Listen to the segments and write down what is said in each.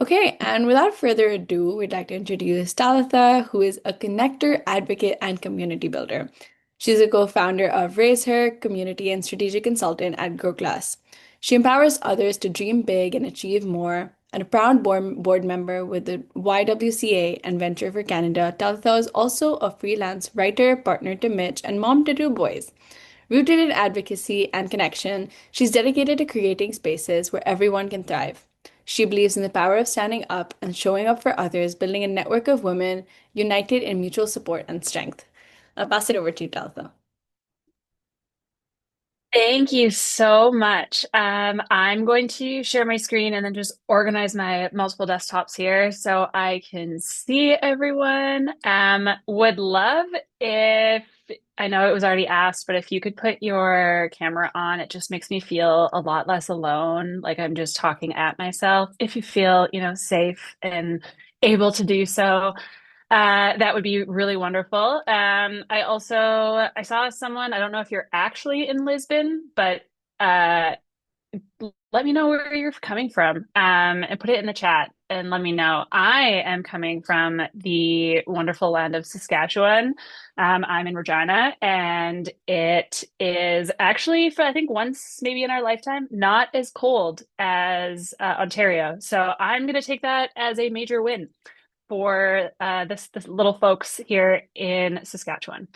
Okay, and without further ado, we'd like to introduce Talitha, who is a connector, advocate, and community builder. She's a co-founder of Raise Her, community and strategic consultant at Grow Class. She empowers others to dream big and achieve more. And a proud board member with the YWCA and Venture for Canada, Talitha is also a freelance writer, partner to Mitch, and mom to two boys. Rooted in advocacy and connection, she's dedicated to creating spaces where everyone can thrive. She believes in the power of standing up and showing up for others, building a network of women united in mutual support and strength. I'll pass it over to you, Talitha. Thank you so much. I'm going to share my screen and then just organize my multiple desktops here so I can see everyone. Would love if I know it was already asked, but if you could put your camera on, it just makes me feel a lot less alone, like I'm just talking at myself. If you feel, safe and able to do so. That would be really wonderful. I saw someone, I don't know if you're actually in Lisbon, but uh, let me know where you're coming from, and put it in the chat and let me know. I am coming from the wonderful land of Saskatchewan. I'm in Regina, and it is actually, for I think once maybe in our lifetime, not as cold as Ontario. So I'm going to take that as a major win for this little folks here in Saskatchewan.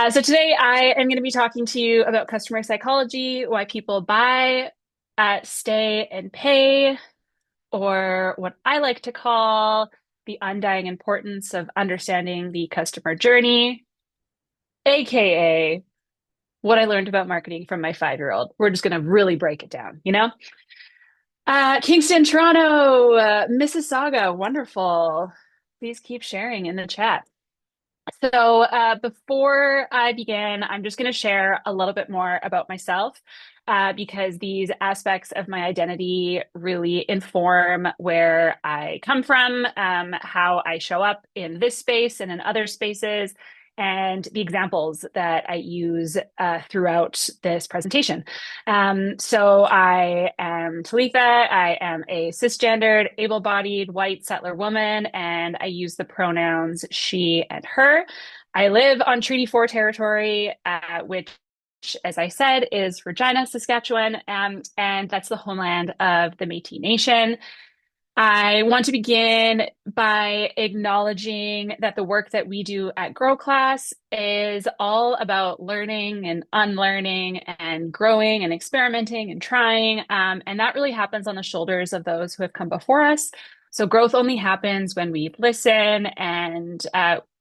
So today I am going to be talking to you about customer psychology, why people buy, stay, and pay, or what I like to call the undying importance of understanding the customer journey, aka what I learned about marketing from my 5-year-old. We're just going to really break it down, you know? Kingston, Toronto, Mississauga, wonderful. Please keep sharing in the chat. So, before I begin, I'm just going to share a little bit more about myself, because these aspects of my identity really inform where I come from, how I show up in this space and in other spaces, and the examples that I use throughout this presentation. So I am Talitha. I am a cisgendered, able-bodied, white settler woman, and I use the pronouns she and her. I live on Treaty 4 territory, which, as I said, is Regina, Saskatchewan, and that's the homeland of the Métis Nation. I want to begin by acknowledging that the work that we do at Grow Class is all about learning and unlearning and growing and experimenting and trying. And that really happens on the shoulders of those who have come before us. So growth only happens when we listen and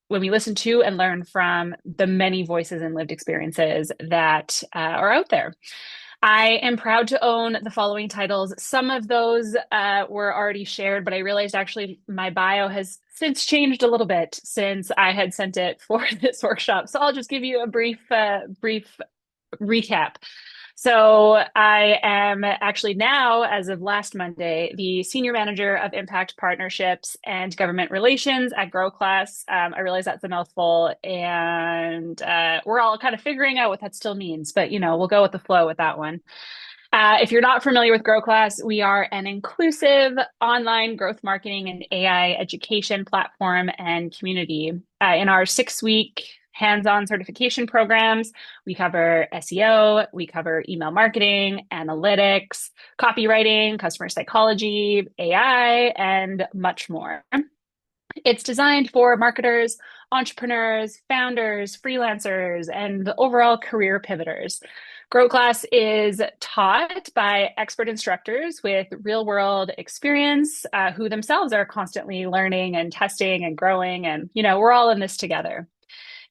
when we listen to and learn from the many voices and lived experiences that are out there. I am proud to own the following titles. Some of those were already shared, but I realized actually my bio has since changed a little bit since I had sent it for this workshop. So I'll just give you a brief recap. So I am actually now, as of last Monday, the Senior Manager of Impact Partnerships and Government Relations at Grow Class. I realize that's a mouthful, and we're all kind of figuring out what that still means, but we'll go with the flow with that one. If you're not familiar with Grow Class, we are an inclusive online growth marketing and AI education platform and community. In our 6-week hands-on certification programs, we cover SEO, we cover email marketing, analytics, copywriting, customer psychology, AI, and much more. It's designed for marketers, entrepreneurs, founders, freelancers, and overall career pivoters. Grow Class is taught by expert instructors with real world experience, who themselves are constantly learning and testing and growing. And, we're all in this together.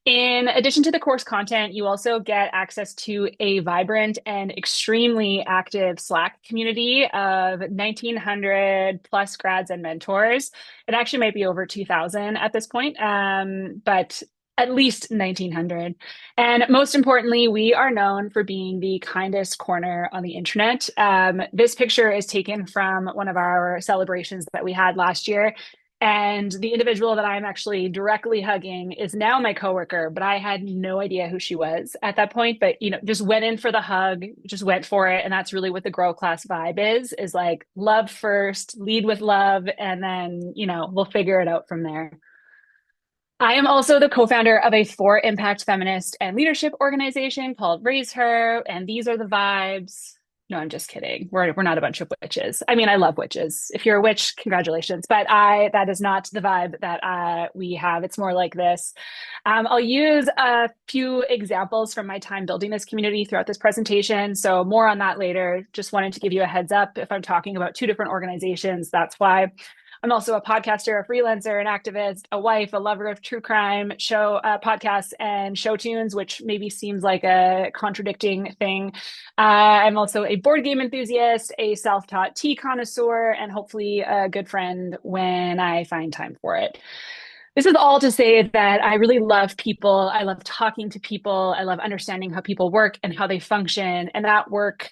In addition to the course content, you also get access to a vibrant and extremely active Slack community of 1,900 plus grads and mentors. It actually might be over 2,000 at this point, but at least 1,900. And most importantly, we are known for being the kindest corner on the internet. This picture is taken from one of our celebrations that we had last year. And the individual that I'm actually directly hugging is now my coworker, but I had no idea who she was at that point. But, just went in for the hug, just went for it. And that's really what the Grow Class vibe is like love first, lead with love, and then, we'll figure it out from there. I am also the co-founder of a for impact feminist and leadership organization called Raise Her, and these are the vibes. No, I'm just kidding. We're not a bunch of witches. I mean, I love witches. If you're a witch, congratulations. But that is not the vibe that we have. It's more like this. I'll use a few examples from my time building this community throughout this presentation. So more on that later. Just wanted to give you a heads up. If I'm talking about two different organizations, that's why. I'm also a podcaster, a freelancer, an activist, a wife, a lover of true crime, podcasts, and show tunes, which maybe seems like a contradicting thing. I'm also a board game enthusiast, a self-taught tea connoisseur, and hopefully a good friend when I find time for it. This is all to say that I really love people. I love talking to people. I love understanding how people work and how they function. And that work,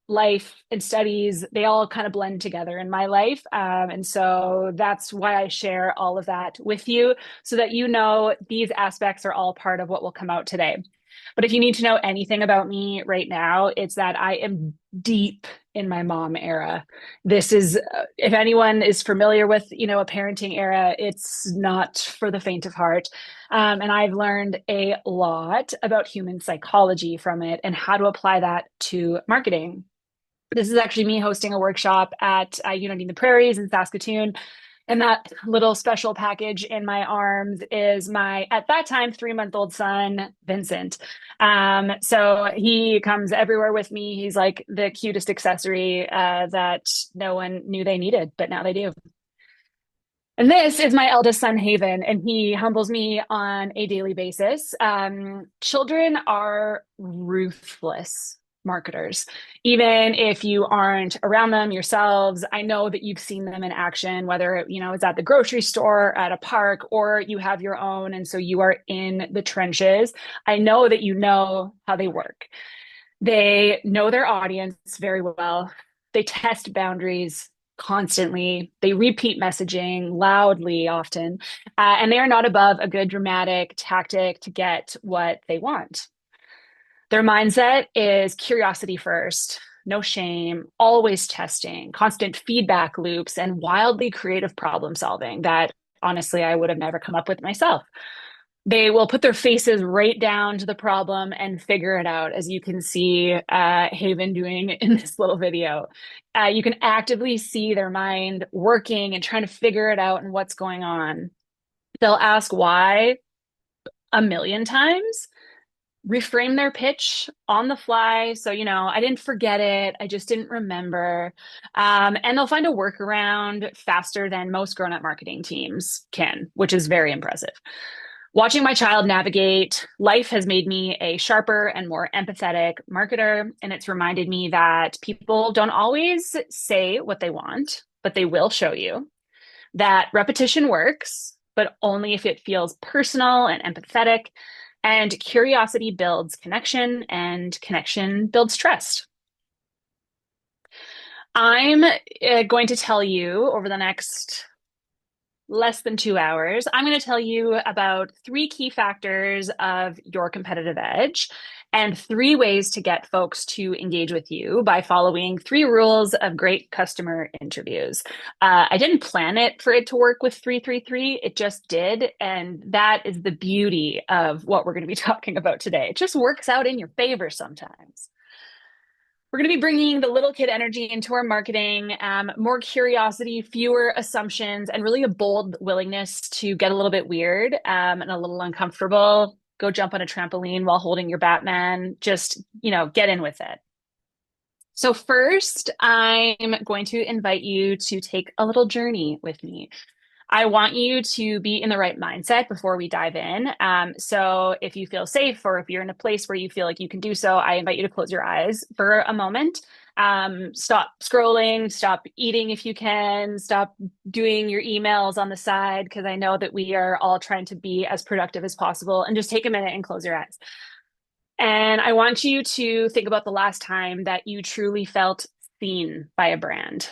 life, and studies, they all kind of blend together in my life. And so that's why I share all of that with you so that these aspects are all part of what will come out today. But if you need to know anything about me right now, it's that I am deep in my mom era. This is, if anyone is familiar with, a parenting era, it's not for the faint of heart. And I've learned a lot about human psychology from it and how to apply that to marketing. This is actually me hosting a workshop at Unity in the Prairies in Saskatoon. And that little special package in my arms is my, at that time, 3-month-old son, Vincent. So he comes everywhere with me. He's like the cutest accessory that no one knew they needed, but now they do. And this is my eldest son, Haven, and he humbles me on a daily basis. Children are ruthless marketers. Even if you aren't around them yourselves, I know that you've seen them in action, whether it's at the grocery store, at a park, or you have your own, and so you are in the trenches. I know that you know how they work. They know their audience very well. They test boundaries constantly. They repeat messaging loudly often, and they are not above a good dramatic tactic to get what they want. Their mindset is curiosity first, no shame, always testing, constant feedback loops, and wildly creative problem solving that honestly I would have never come up with myself. They will put their faces right down to the problem and figure it out, as you can see Haven doing in this little video. You can actively see their mind working and trying to figure it out and what's going on. They'll ask why a million times, reframe their pitch on the fly. So, I didn't forget it. I just didn't remember. And they'll find a workaround faster than most grown-up marketing teams can, which is very impressive. Watching my child navigate life has made me a sharper and more empathetic marketer. And it's reminded me that people don't always say what they want, but they will show you. That repetition works, but only if it feels personal and empathetic. And curiosity builds connection, and connection builds trust. I'm going to tell you over the next less than 2 hours, I'm going to tell you about 3 key factors of your competitive edge and 3 ways to get folks to engage with you by following 3 rules of great customer interviews. I didn't plan it for it to work with 333. It just did. And that is the beauty of what we're going to be talking about today. It just works out in your favor sometimes. We're going to be bringing the little kid energy into our marketing, more curiosity, fewer assumptions, and really a bold willingness to get a little bit weird and a little uncomfortable. Go jump on a trampoline while holding your Batman. Just, get in with it. So first, I'm going to invite you to take a little journey with me. I want you to be in the right mindset before we dive in. So if you feel safe or if you're in a place where you feel like you can do so, I invite you to close your eyes for a moment. Stop scrolling, stop eating if you can, stop doing your emails on the side, because I know that we are all trying to be as productive as possible, and just take a minute and close your eyes. And I want you to think about the last time that you truly felt seen by a brand.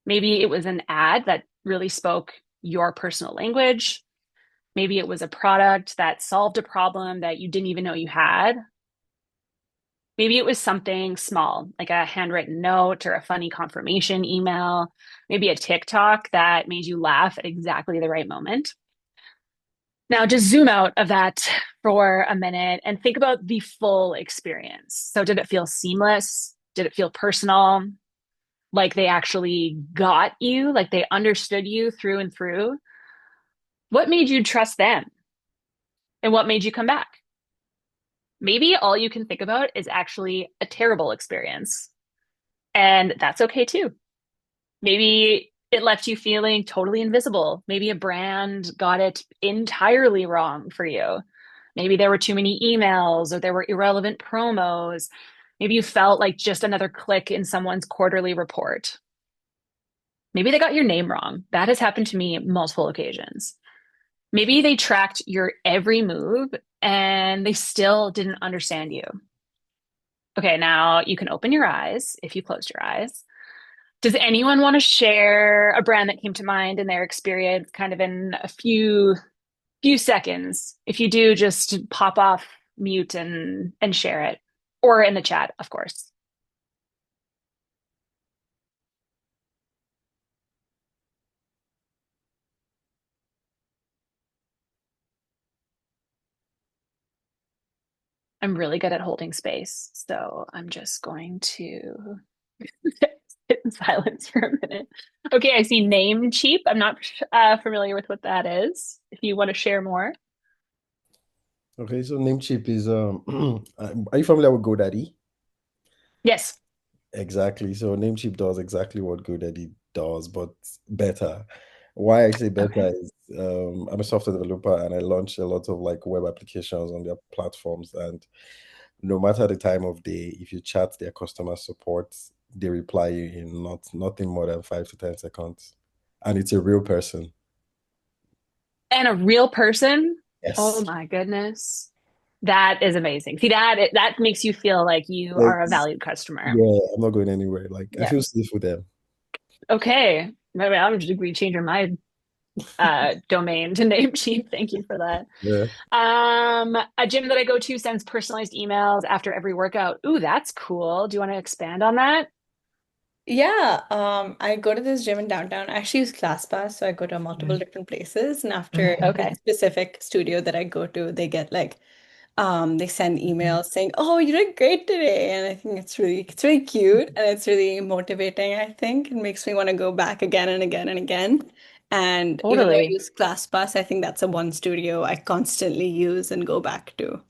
Maybe it was an ad that really spoke your personal language. Maybe it was a product that solved a problem that you didn't even know you had. Maybe it was something small, like a handwritten note or a funny confirmation email, maybe a TikTok that made you laugh at exactly the right moment. Now, just zoom out of that for a minute and think about the full experience. So, did it feel seamless? Did it feel personal? Like they actually got you, like they understood you through and through? What made you trust them? And what made you come back? Maybe all you can think about is actually a terrible experience. And that's okay too. Maybe it left you feeling totally invisible. Maybe a brand got it entirely wrong for you. Maybe there were too many emails or there were irrelevant promos. Maybe you felt like just another click in someone's quarterly report. Maybe they got your name wrong. That has happened to me multiple occasions. Maybe they tracked your every move and they still didn't understand you. Okay, now you can open your eyes if you closed your eyes. Does anyone want to share a brand that came to mind in their experience kind of in a few seconds? If you do, just pop off mute and share it or in the chat, of course. I'm really good at holding space, so I'm just going to sit in silence for a minute. Okay, I see Namecheap. I'm not familiar with what that is. If you want to share more. Okay, so Namecheap is are you familiar with GoDaddy? Yes. Exactly. So Namecheap does exactly what GoDaddy does, but better. Why I say better Okay. is I'm a software developer and I launch a lot of like web applications on their platforms. And no matter the time of day, if you chat their customer support, they reply you in nothing more than 5 to 10 seconds. And it's a real person. And a real person. Oh Yes. my goodness. That is amazing. See that makes you feel like you are a Yes. valued customer. Yeah, I'm not going anywhere. Like I Yeah. feel safe with them. Okay. Maybe I'm just be changing my domain to Namecheap. Thank you for that. Yeah. A gym that I go to sends personalized emails after every workout. Ooh, that's cool. Do you want to expand on that? Yeah, I go to this gym in downtown. I actually use ClassPass, so I go to multiple different places. And after the Okay. specific studio that I go to, they get like they send emails saying, "Oh, you did great today." And I think it's really cute and it's really motivating, I think. It makes me want to go back again and again and again. And even though I Totally. use ClassPass, I think that's a one studio I constantly use and go back to.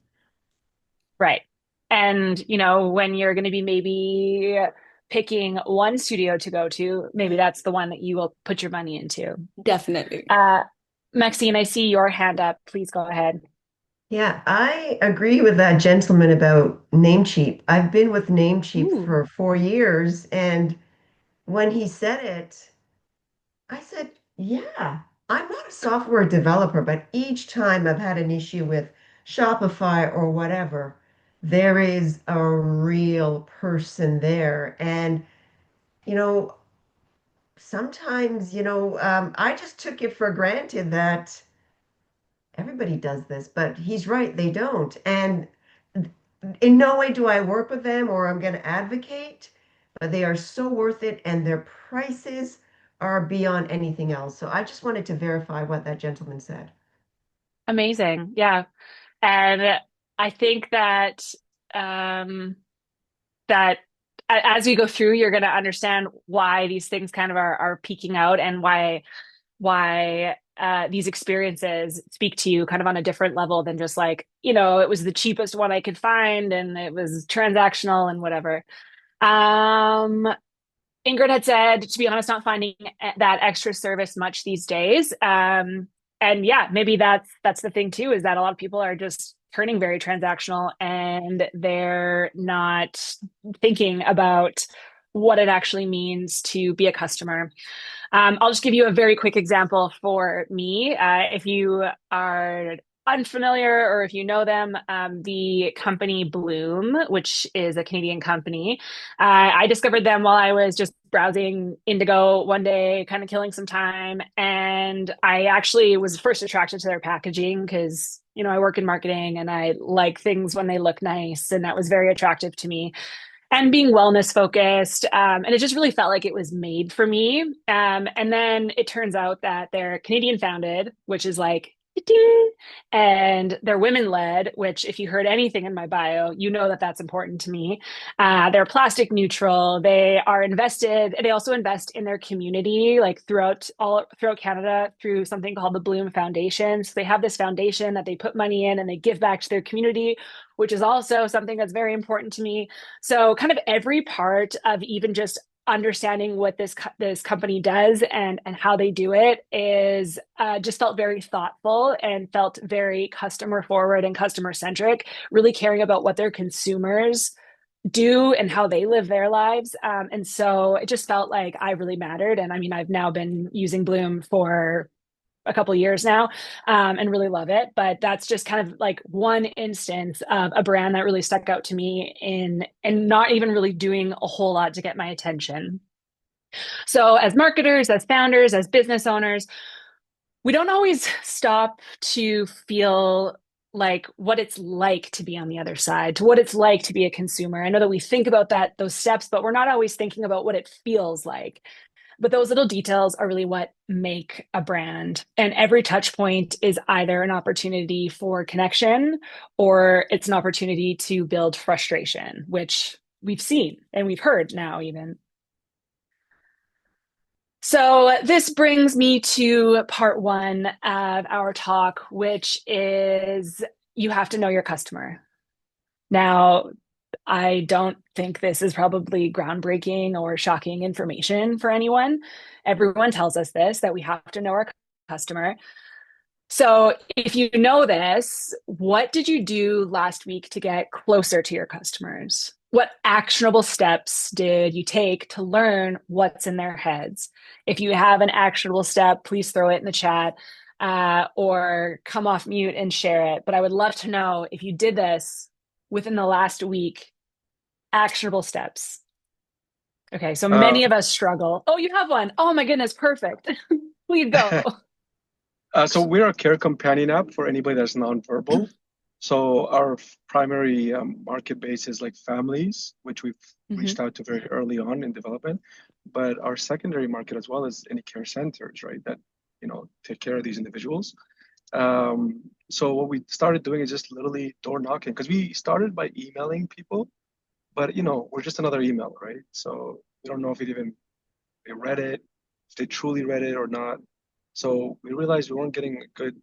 Right. And, when you're going to be maybe picking one studio to go to, maybe that's the one that you will put your money into. Definitely. Uh, Maxine, I see your hand up. Please go ahead. Yeah, I agree with that gentleman about Namecheap. I've been with Namecheap Ooh. for 4 years, and when he said it, I said, yeah, I'm not a software developer, but each time I've had an issue with Shopify or whatever, there is a real person there. And, you know, sometimes, I just took it for granted that everybody does this, but he's right, they don't. And in no way do I work with them or I'm going to advocate, but they are so worth it and their prices are beyond anything else. So I just wanted to verify what that gentleman said. Amazing. Yeah. And I think um, that as we go through, you're going to understand why these things kind of are peaking out and why these experiences speak to you kind of on a different level than just like, it was the cheapest one I could find and it was transactional and whatever. Um, Ingrid had said, to be honest, not finding that extra service much these days. And yeah, maybe that's the thing too, is that a lot of people are just turning very transactional and they're not thinking about what it actually means to be a customer. I'll just give you a very quick example for me. If you are unfamiliar or if you know them, the company Bloom, which is a Canadian company, I discovered them while I was just browsing Indigo one day, kind of killing some time. And I actually was first attracted to their packaging because, I work in marketing and I like things when they look nice. And that was very attractive to me and being wellness focused. And it just really felt like it was made for me. And then it turns out that they're Canadian founded, which is like, and they're women led, which, if you heard anything in my bio, you know that that's important to me. They're plastic neutral. They are invested. They also invest in their community, like throughout Canada, through something called the Bloom Foundation. So they have this foundation that they put money in and they give back to their community, which is also something that's very important to me. So kind of every part of even just understanding what this company does and how they do it is just felt very thoughtful and felt very customer forward and customer centric, really caring about what their consumers do and how they live their lives. And so it just felt like I really mattered. And I mean, I've now been using Bloom for a couple years now, and really love it. But that's just kind of like one instance of a brand that really stuck out to me in and not even really doing a whole lot to get my attention. So as marketers, as founders, as business owners, we don't always stop to feel like what it's like to be on the other side, to what it's like to be a consumer. I know that we think about those steps, but we're not always thinking about what it feels like. But those little details are really what make a brand. And every touch point is either an opportunity for connection or it's an opportunity to build frustration, which we've seen and we've heard now even. So this brings me to part one of our talk, which is you have to know your customer. Now, I don't think this is probably groundbreaking or shocking information for anyone. Everyone tells us this, that we have to know our customer. So if you know this, what did you do last week to get closer to your customers? What actionable steps did you take to learn what's in their heads? If you have an actionable step, please throw it in the chat, or come off mute and share it. But I would love to know if you did this within the last week, actionable steps. Okay, so many of us struggle. Oh, you have one. Oh my goodness, perfect. Please go. So we're a care companion app for anybody that's nonverbal. So our primary market base is like families, which we've reached out to very early on in development. But our secondary market as well is any care centers, right? That, take care of these individuals. So what we started doing is just literally door knocking, because we started by emailing people, but we're just another email, right? So we don't know if they read it, if they truly read it or not. So we realized we weren't getting a good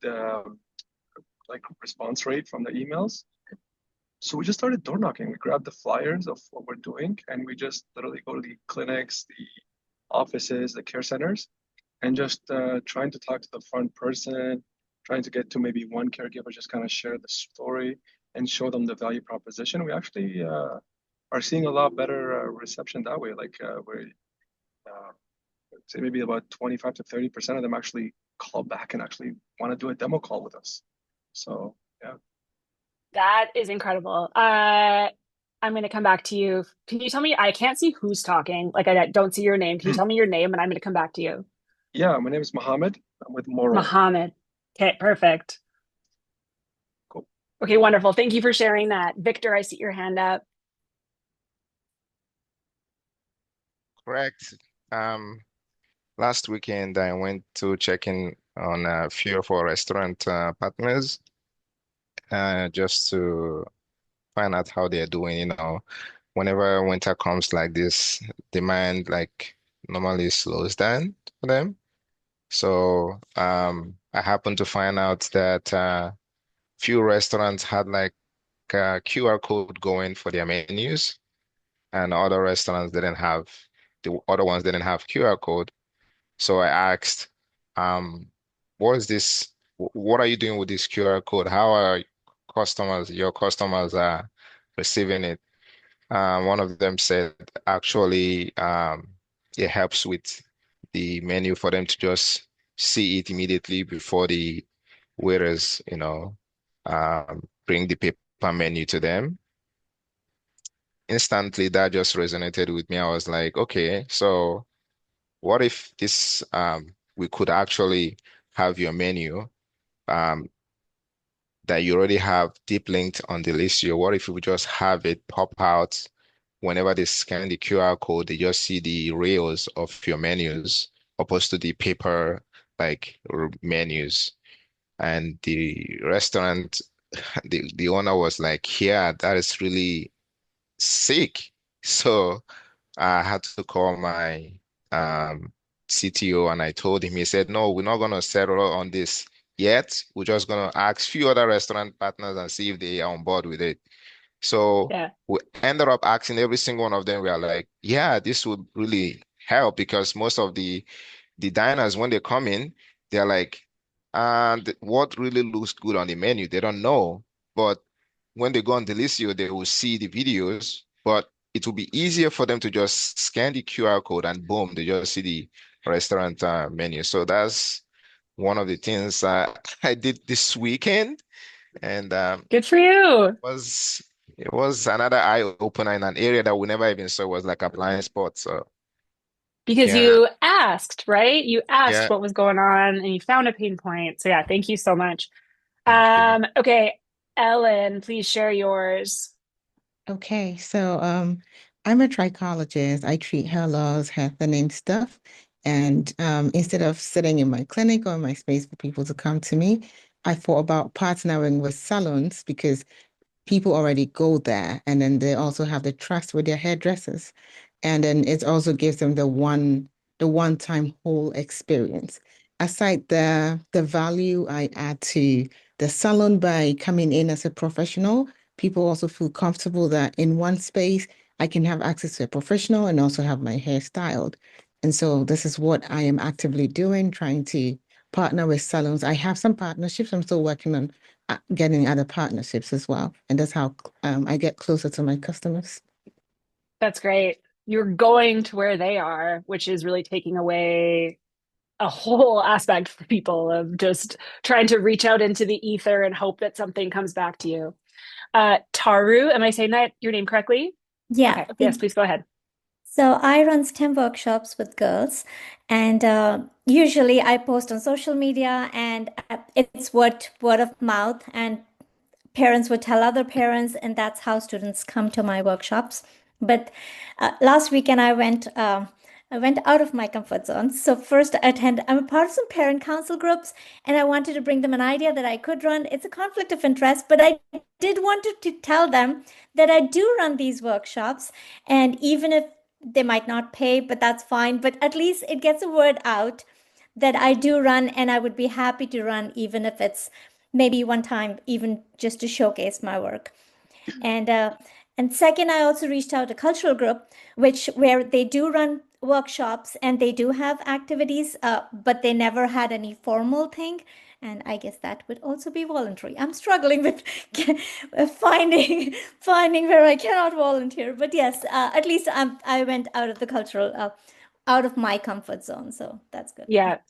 response rate from the emails. So we just started door knocking. We grabbed the flyers of what we're doing, and we just literally go to the clinics, the offices, the care centers, and just trying to talk to the front person, trying to get to maybe one caregiver, just kind of share the story and show them the value proposition. We actually are seeing a lot better reception that way. We're say maybe about 25 to 30% of them actually call back and actually want to do a demo call with us. So yeah. That is incredible. I'm going to come back to you. Can you tell me, I can't see who's talking. Like I don't see your name. Can you tell me your name and I'm going to come back to you? Yeah, my name is Mohammed. I'm with Moro. Mohammed. Okay, perfect. Cool. Okay, wonderful. Thank you for sharing that. Victor, I see your hand up. Correct. Last weekend, I went to check in on a few of our restaurant partners just to find out how they're doing. Whenever winter comes like this, demand normally slows down for them. So I happened to find out that few restaurants had a QR code going for their menus, and other restaurants didn't have. The other ones didn't have QR code. So I asked, what is this? What are you doing with this QR code? How are your customers are receiving it? One of them said actually it helps with the menu for them to just see it immediately before the waiters, bring the paper menu to them. Instantly, that just resonated with me. I was like, okay, so what if this we could actually have your menu um, that you already have deep linked on the list here? What if we just have it pop out whenever they scan the QR code, they just see the rails of your menus opposed to the paper like menus. And the restaurant, the owner was like, yeah, that is really sick. So I had to call my CTO and I told him, he said, no, we're not going to settle on this yet. We're just going to ask few other restaurant partners and see if they are on board with it. So Yeah. we ended up asking every single one of them. We are like, yeah, this would really help because most of the diners, when they come in, they're like, and what really looks good on the menu? They don't know. But when they go on Delissio, they will see the videos, but it will be easier for them to just scan the QR code and boom, they just see the restaurant menu. So that's one of the things I did this weekend, and Good for you. was it was another eye opener in an area that we never even saw was like a blind spot. So Because yeah, you asked, right? You asked yeah, what was going on and you found a pain point. So yeah, thank you so much. thank you. Okay, Ellen, please share yours. Okay, so I'm a trichologist. I treat hair loss, hair thinning stuff. And instead of sitting in my clinic or in my space for people to come to me, I thought about partnering with salons because people already go there and then they also have the trust with their hairdressers. And then it also gives them the one-time whole experience. Aside the value I add to the salon by coming in as a professional, people also feel comfortable that in one space I can have access to a professional and also have my hair styled. And so this is what I am actively doing, trying to partner with salons. I have some partnerships. I'm still working on getting other partnerships as well. And that's how I get closer to my customers. That's great. You're going to where they are, which is really taking away a whole aspect for people of just trying to reach out into the ether and hope that something comes back to you. Taru, am I saying that your name correctly? Yeah. Okay. Yes, please go ahead. So I run STEM workshops with girls, and usually I post on social media, and it's word of mouth, and parents would tell other parents, and that's how students come to my workshops. But last weekend I went out of my comfort zone. So first I'm a part of some parent council groups, and I wanted to bring them an idea that I could run. It's a conflict of interest, but I did want to tell them that I do run these workshops, and even if they might not pay, but that's fine. But at least it gets a word out that I do run, and I would be happy to run, even if it's maybe one time, even just to showcase my work. And and second, I also reached out to cultural group, which where they do run workshops and they do have activities, but they never had any formal thing. And I guess that would also be voluntary. I'm struggling with finding where I cannot volunteer. But yes, at least I went out of the cultural, out of my comfort zone. So that's good. Yeah.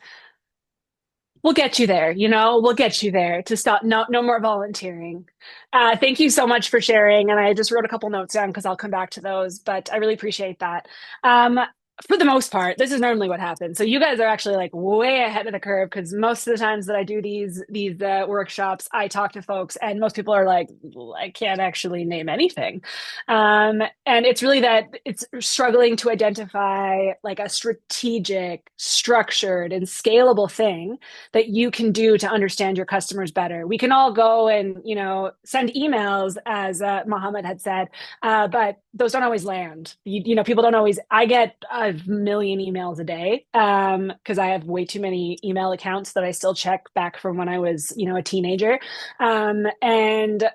We'll get you there, you know, we'll get you there to stop. No more volunteering. Thank you so much for sharing. And I just wrote a couple notes down because I'll come back to those, but I really appreciate that. For the most part, this is normally what happens. So you guys are actually like way ahead of the curve because most of the times that I do these workshops, I talk to folks and most people are like, I can't actually name anything. And it's really that it's struggling to identify like a strategic, structured, and scalable thing that you can do to understand your customers better. We can all go and, you know, send emails, as Mohammed had said, but those don't always land. You know, people don't always. I get a million emails a day because I have way too many email accounts that I still check back from when I was, you know, a teenager, and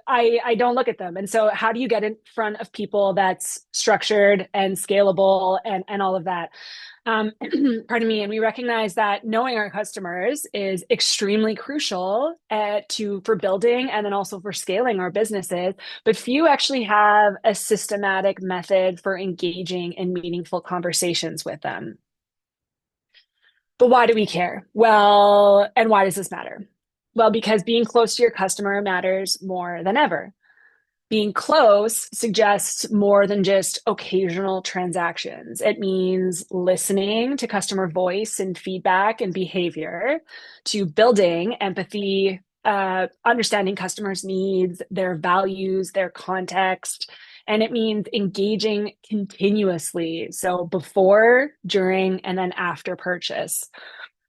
I don't look at them. And so, how do you get in front of people that's structured and scalable and all of that? Pardon me. And we recognize that knowing our customers is extremely crucial for building and then also for scaling our businesses. But few actually have a systematic method for engaging in meaningful conversations with them. But why do we care? Well, and why does this matter? Well, because being close to your customer matters more than ever. Being close suggests more than just occasional transactions. It means listening to customer voice and feedback and behavior, to building empathy, understanding customers' needs, their values, their context. And it means engaging continuously. So before, during, and then after purchase.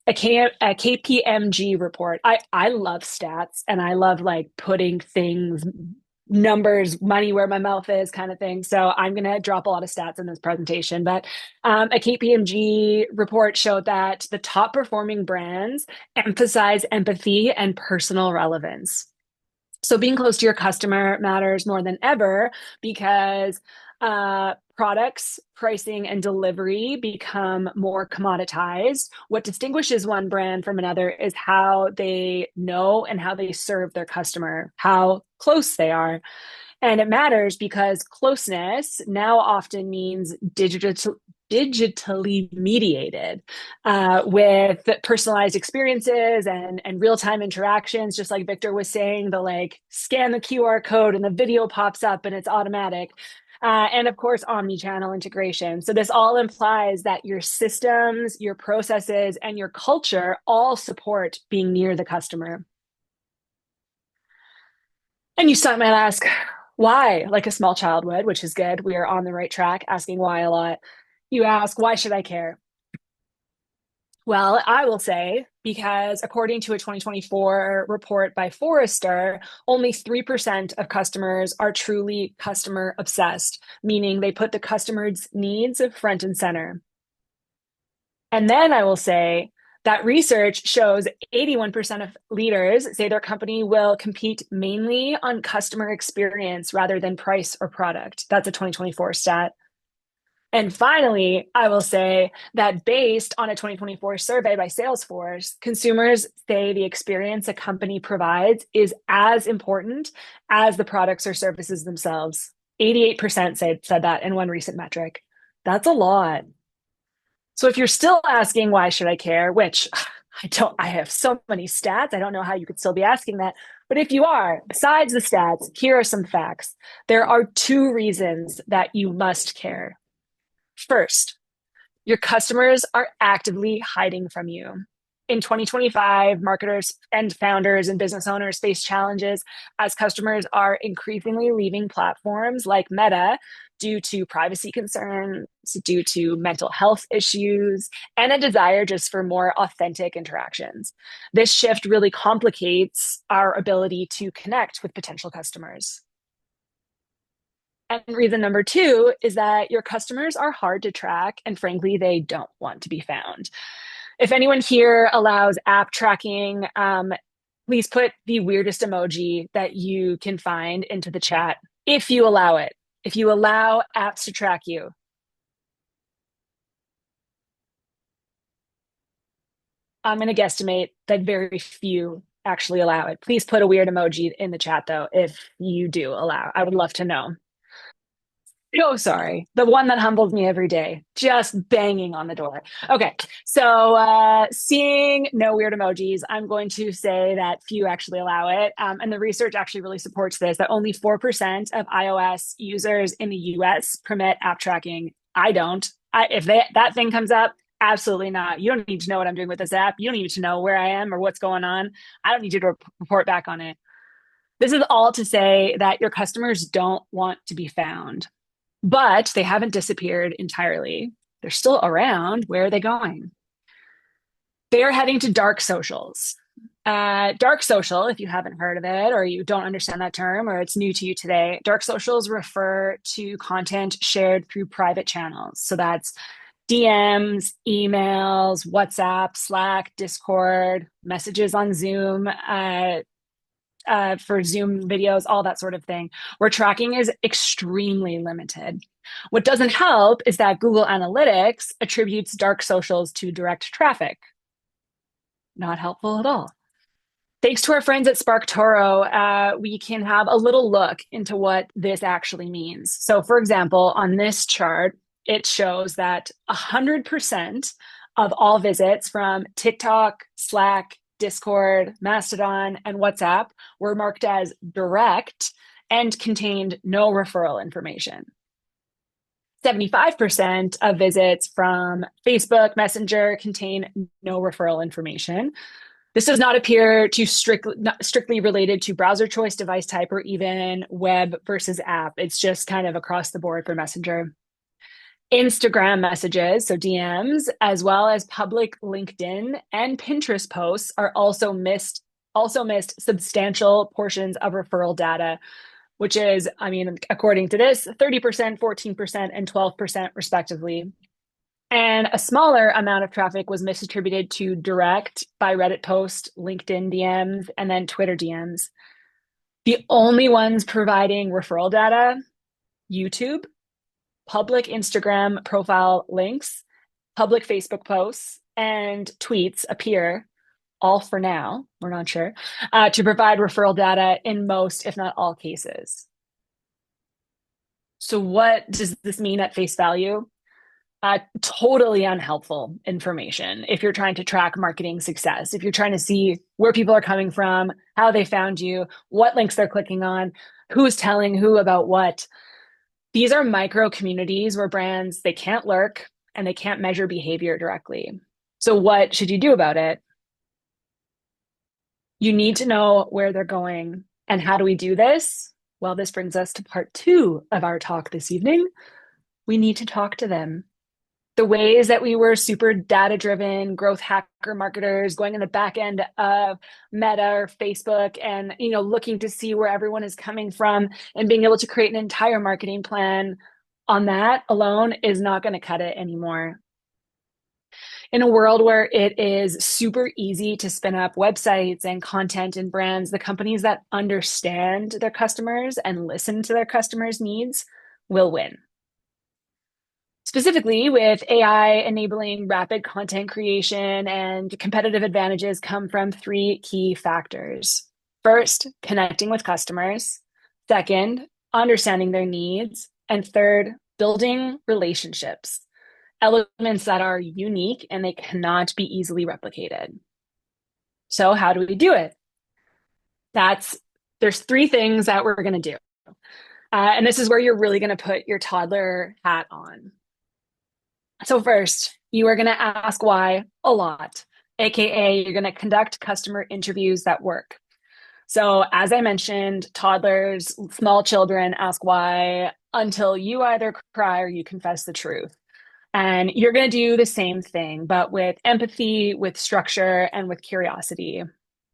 A KPMG report. I love stats and I love like putting things, numbers, money where my mouth is kind of thing. So I'm going to drop a lot of stats in this presentation. But a KPMG report showed that the top performing brands emphasize empathy and personal relevance. So being close to your customer matters more than ever because products, pricing, and delivery become more commoditized. What distinguishes one brand from another is how they know and how they serve their customer, how close they are. And it matters because closeness now often means digitally mediated with personalized experiences and real-time interactions, just like Victor was saying, the like scan the QR code and the video pops up and it's automatic. And of course, omni-channel integration. So this all implies that your systems, your processes, and your culture all support being near the customer. And you might ask, why? Like a small child would, which is good. We are on the right track, asking why a lot. You ask, why should I care? Well, I will say, because according to a 2024 report by Forrester, only 3% of customers are truly customer obsessed, meaning they put the customer's needs front and center. And then I will say that research shows 81% of leaders say their company will compete mainly on customer experience rather than price or product. That's a 2024 stat. And finally, I will say that based on a 2024 survey by Salesforce, consumers say the experience a company provides is as important as the products or services themselves. 88% said that in one recent metric. That's a lot. So if you're still asking, why should I care? Which I have so many stats. I don't know how you could still be asking that. But if you are, besides the stats, here are some facts. There are 2 reasons that you must care. First, your customers are actively hiding from you. In 2025, marketers and founders and business owners face challenges as customers are increasingly leaving platforms like Meta due to privacy concerns, due to mental health issues, and a desire just for more authentic interactions. This shift really complicates our ability to connect with potential customers. And reason number 2 is that your customers are hard to track, and frankly, they don't want to be found. If anyone here allows app tracking, please put the weirdest emoji that you can find into the chat, if you allow it. If you allow apps to track you. I'm going to guesstimate that very few actually allow it. Please put a weird emoji in the chat, though, if you do allow. I would love to know. Oh, sorry. The one that humbles me every day, just banging on the door. Okay, so seeing no weird emojis, I'm going to say that few actually allow it. And the research actually really supports this, that only 4% of iOS users in the US permit app tracking. I don't. If that thing comes up, absolutely not. You don't need to know what I'm doing with this app. You don't need to know where I am or what's going on. I don't need you to report back on it. This is all to say that your customers don't want to be found. But they haven't disappeared entirely. They're still around. Where are they going? They are heading to dark socials. Dark social, if you haven't heard of it or you don't understand that term or it's new to you today, dark socials refer to content shared through private channels. So that's DMs, emails, WhatsApp, Slack, Discord, messages on Zoom, for Zoom videos, all that sort of thing, where tracking is extremely limited. What doesn't help is that Google Analytics attributes dark socials to direct traffic. Not helpful at all. Thanks to our friends at SparkToro, we can have a little look into what this actually means. So for example, on this chart, it shows that 100% of all visits from TikTok, Slack, Discord, Mastodon, and WhatsApp were marked as direct and contained no referral information. 75% of visits from Facebook Messenger contain no referral information. This does not appear to strictly related to browser choice, device type, or even web versus app. It's just kind of across the board for Messenger. Instagram messages, so DMs, as well as public LinkedIn and Pinterest posts are also missed substantial portions of referral data, which is, I mean, according to this, 30%, 14%, and 12% respectively. And a smaller amount of traffic was misattributed to direct by Reddit post, LinkedIn DMs, and then Twitter DMs. The only ones providing referral data, YouTube, public Instagram profile links, public Facebook posts, and tweets appear, all for now, we're not sure, to provide referral data in most, if not all cases. So what does this mean at face value? Totally unhelpful information if you're trying to track marketing success, if you're trying to see where people are coming from, how they found you, what links they're clicking on, who's telling who about what. These are micro communities where brands, they can't lurk and they can't measure behavior directly. So what should you do about it? You need to know where they're going. And how do we do this? Well, this brings us to part 2 of our talk this evening. We need to talk to them. The ways that we were super data-driven growth hacker marketers going in the back end of Meta or Facebook and, you know, looking to see where everyone is coming from and being able to create an entire marketing plan on that alone is not going to cut it anymore. In a world where it is super easy to spin up websites and content and brands, the companies that understand their customers and listen to their customers' needs will win. Specifically, with AI enabling rapid content creation and competitive advantages come from 3 key factors. First, connecting with customers. Second, understanding their needs. And third, building relationships. Elements that are unique and they cannot be easily replicated. So how do we do it? There's 3 things that we're going to do. And this is where you're really going to put your toddler hat on. So first, you are going to ask why a lot, aka you're going to conduct customer interviews that work. So as I mentioned, toddlers, small children ask why until you either cry or you confess the truth. And you're going to do the same thing, but with empathy, with structure, and with curiosity.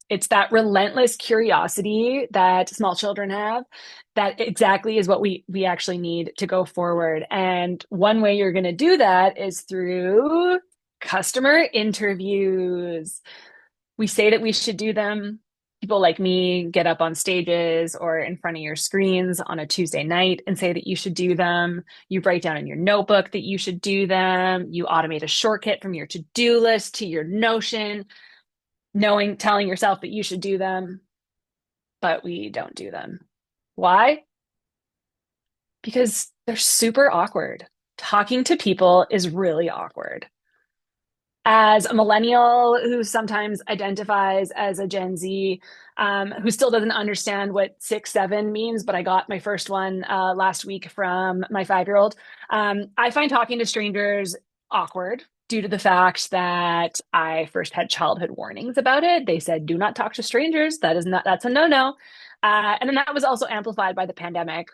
It's that relentless curiosity that small children have that exactly is what we actually need to go forward. And one way you're going to do that is through customer interviews. We say that we should do them. People like me get up on stages or in front of your screens on a Tuesday night and say that you should do them. You write down in your notebook that you should do them. You automate a shortcut from your to-do list to your Notion, telling yourself that you should do them, but we don't do them. Why? Because they're super awkward. Talking to people is really awkward. As a millennial who sometimes identifies as a Gen Z, who still doesn't understand what 6-7 means, but I got my first one last week from my 5-year-old. I find talking to strangers awkward due to the fact that I first had childhood warnings about it. They said, do not talk to strangers. That's a no-no. And then that was also amplified by the pandemic.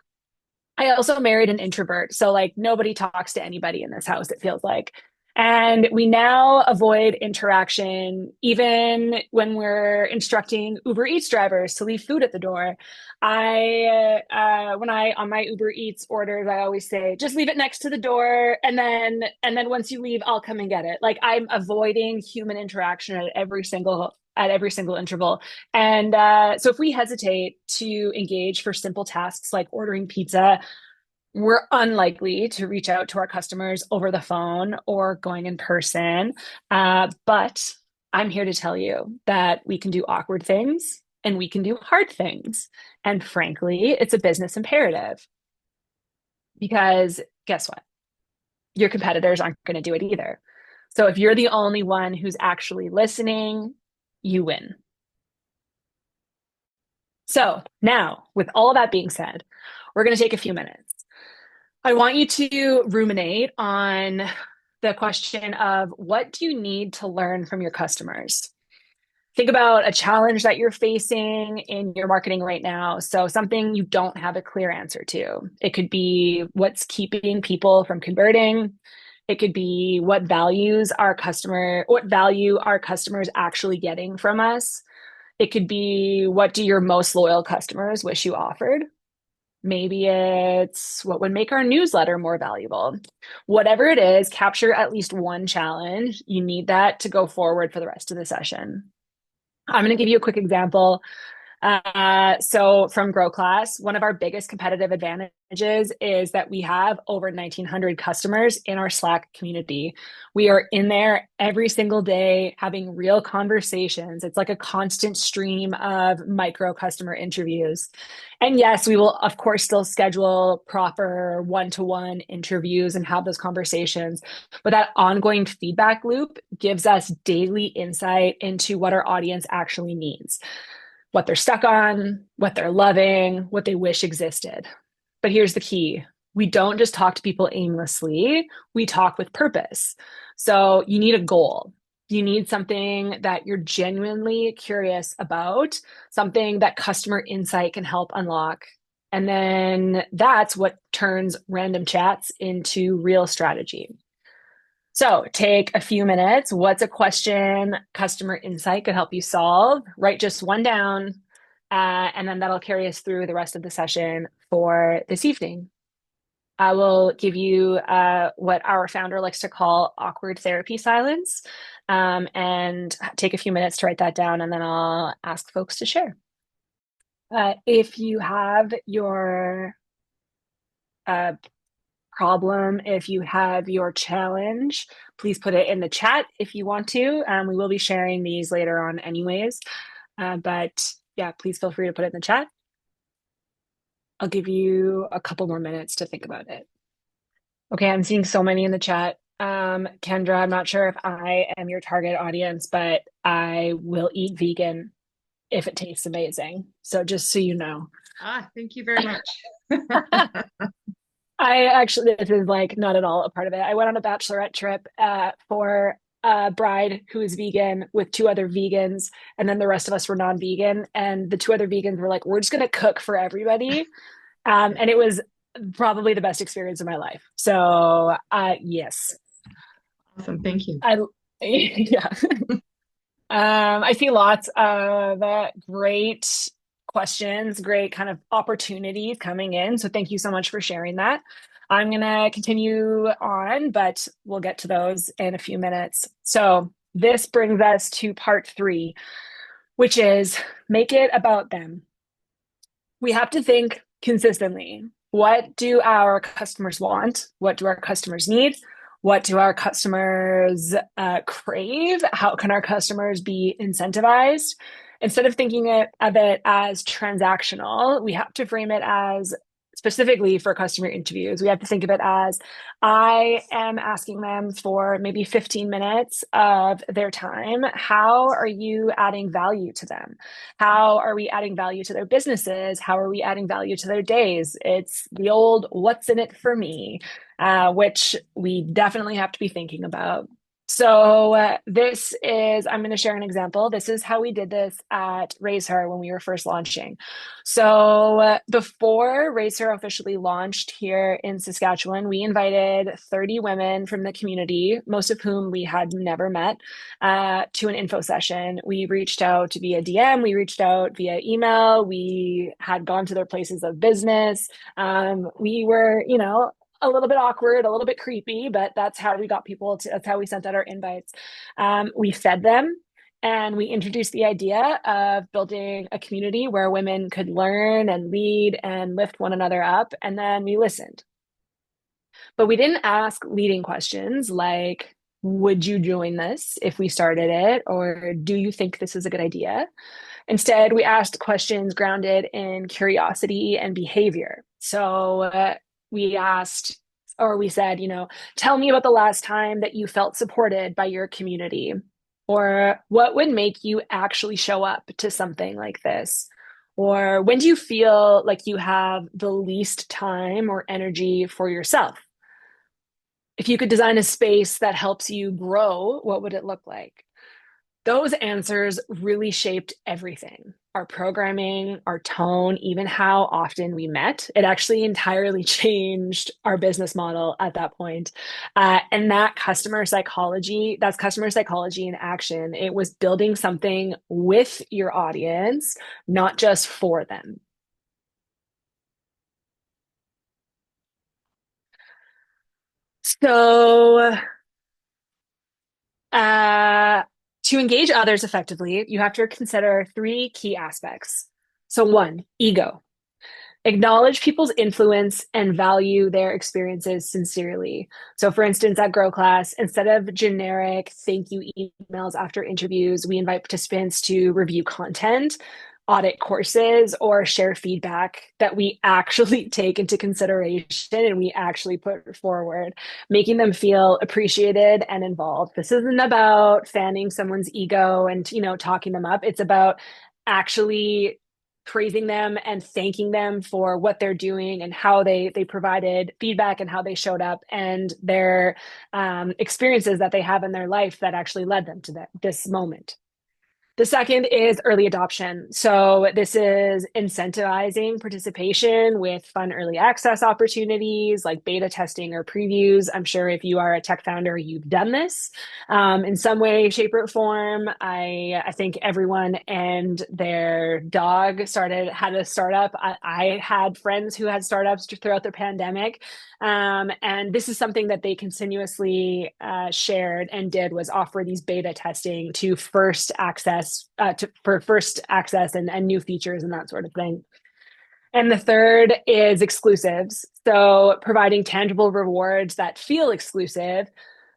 I also married an introvert. So like nobody talks to anybody in this house, it feels like. And we now avoid interaction even when we're instructing Uber Eats drivers to leave food at the door. On my Uber Eats orders, I always say, just leave it next to the door. And then once you leave, I'll come and get it. Like I'm avoiding human interaction at every single interval. And so if we hesitate to engage for simple tasks like ordering pizza, we're unlikely to reach out to our customers over the phone or going in person. But I'm here to tell you that we can do awkward things and we can do hard things. And frankly, it's a business imperative. Because guess what? Your competitors aren't going to do it either. So if you're the only one who's actually listening, you win. So now, with all of that being said, we're going to take a few minutes. I want you to ruminate on the question of what do you need to learn from your customers? Think about a challenge that you're facing in your marketing right now. So something you don't have a clear answer to. It could be what's keeping people from converting. It could be what value our customers actually getting from us. It could be what do your most loyal customers wish you offered? Maybe it's what would make our newsletter more valuable. Whatever it is, capture at least one challenge. You need that to go forward for the rest of the session. I'm going to give you a quick example. So from Grow Class, one of our biggest competitive advantages is that we have over 1,900 customers in our Slack community. We are in there every single day having real conversations. It's like a constant stream of micro customer interviews. And yes, we will, of course, still schedule proper one-to-one interviews and have those conversations. But that ongoing feedback loop gives us daily insight into what our audience actually needs, what they're stuck on, what they're loving, what they wish existed. But here's the key. We don't just talk to people aimlessly, we talk with purpose. So you need a goal. You need something that you're genuinely curious about, something that customer insight can help unlock. And then that's what turns random chats into real strategy. So take a few minutes. What's a question customer insight could help you solve? Write just one down, and then that'll carry us through the rest of the session for this evening. I will give you what our founder likes to call awkward therapy silence, and take a few minutes to write that down, and then I'll ask folks to share. If you have your problem, if you have your challenge, please put it in the chat if you want to. We will be sharing these later on anyways. But yeah, please feel free to put it in the chat. I'll give you a couple more minutes to think about it. Okay, I'm seeing so many in the chat. Kendra, I'm not sure if I am your target audience, but I will eat vegan if it tastes amazing. So just so you know. Thank you very much. I actually, this is like not at all a part of it. I went on a bachelorette trip for a bride who is vegan with two other vegans, and then the rest of us were non-vegan. And the two other vegans were like, "We're just gonna cook for everybody," and it was probably the best experience of my life. So, yes. Awesome, thank you. Yeah. I see lots of great questions, great kind of opportunities coming in. So thank you so much for sharing that. I'm going to continue on, but we'll get to those in a few minutes. So this brings us to part 3, which is make it about them. We have to think consistently. What do our customers want? What do our customers need? What do our customers crave? How can our customers be incentivized? Instead of thinking of it as transactional, we have to frame it as specifically for customer interviews. We have to think of it as I am asking them for maybe 15 minutes of their time. How are you adding value to them? How are we adding value to their businesses? How are we adding value to their days? It's the old what's in it for me, which we definitely have to be thinking about. So I'm going to share an example. This is how we did this at Raise Her when we were first launching. So before Raise Her officially launched here in Saskatchewan, we invited 30 women from the community, most of whom we had never met, to an info session. We reached out via DM, we reached out via email, we had gone to their places of business. We were, a little bit awkward, a little bit creepy, but that's how we got that's how we sent out our invites. We fed them and we introduced the idea of building a community where women could learn and lead and lift one another up. And then we listened. But we didn't ask leading questions like, would you join this if we started it? Or do you think this is a good idea? Instead, we asked questions grounded in curiosity and behavior. So we said, tell me about the last time that you felt supported by your community. Or what would make you actually show up to something like this? Or when do you feel like you have the least time or energy for yourself? If you could design a space that helps you grow, what would it look like? Those answers really shaped everything. Our programming, our tone, even how often we met. It actually entirely changed our business model at that point. And that's customer psychology in action. It was building something with your audience, not just for them. So, to engage others effectively, you have to consider three key aspects. So, one, ego. Acknowledge people's influence and value their experiences sincerely. So, for instance, at Grow Class, instead of generic thank you emails after interviews, we invite participants to review content, audit courses, or share feedback that we actually take into consideration and we actually put forward, making them feel appreciated and involved. This isn't about fanning someone's ego and, talking them up. It's about actually praising them and thanking them for what they're doing and how they provided feedback and how they showed up and their experiences that they have in their life that actually led them to this moment. The second is early adoption. So this is incentivizing participation with fun early access opportunities like beta testing or previews. I'm sure if you are a tech founder, you've done this in some way, shape, or form. I think everyone and their dog had a startup. I had friends who had startups throughout the pandemic. And this is something that they continuously shared and did was offer these beta testing to first access and new features and that sort of thing. And the third is exclusives. So providing tangible rewards that feel exclusive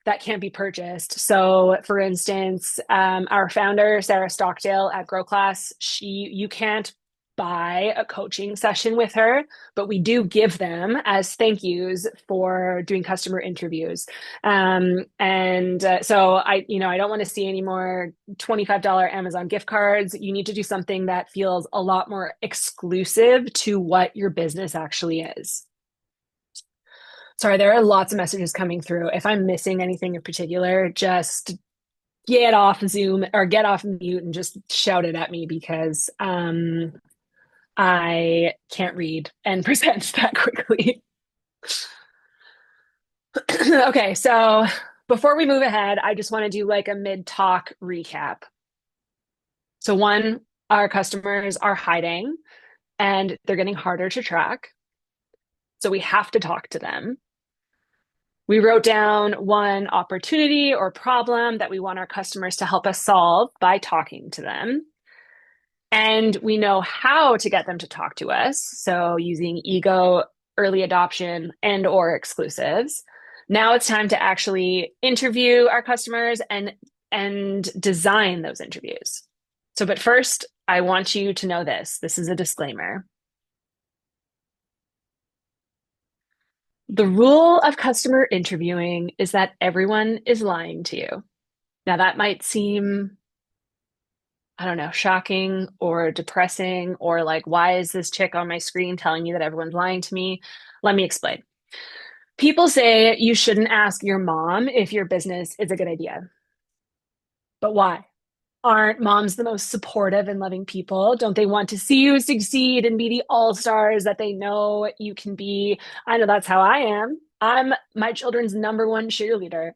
that can't be purchased. So for instance, our founder, Sarah Stockdale at Grow Class, you can't buy a coaching session with her, but we do give them as thank yous for doing customer interviews. So I don't want to see any more $25 Amazon gift cards. You need to do something that feels a lot more exclusive to what your business actually is. Sorry, there are lots of messages coming through. If I'm missing anything in particular, just get off Zoom or get off mute and just shout it at me because I can't read and present that quickly. Okay, so before we move ahead, I just want to do like a mid-talk recap. So one, our customers are hiding and they're getting harder to track. So we have to talk to them. We wrote down one opportunity or problem that we want our customers to help us solve by talking to them. And we know how to get them to talk to us. So using ego, early adoption, and/or exclusives. Now it's time to actually interview our customers and design those interviews. But first, I want you to know this. This is a disclaimer. The rule of customer interviewing is that everyone is lying to you. Now that might seem, I don't know, shocking or depressing or like, why is this chick on my screen telling me that everyone's lying to me? Let me explain. People say you shouldn't ask your mom if your business is a good idea. But why? Aren't moms the most supportive and loving people? Don't they want to see you succeed and be the all-stars that they know you can be? I know that's how I am. I'm my children's number one cheerleader.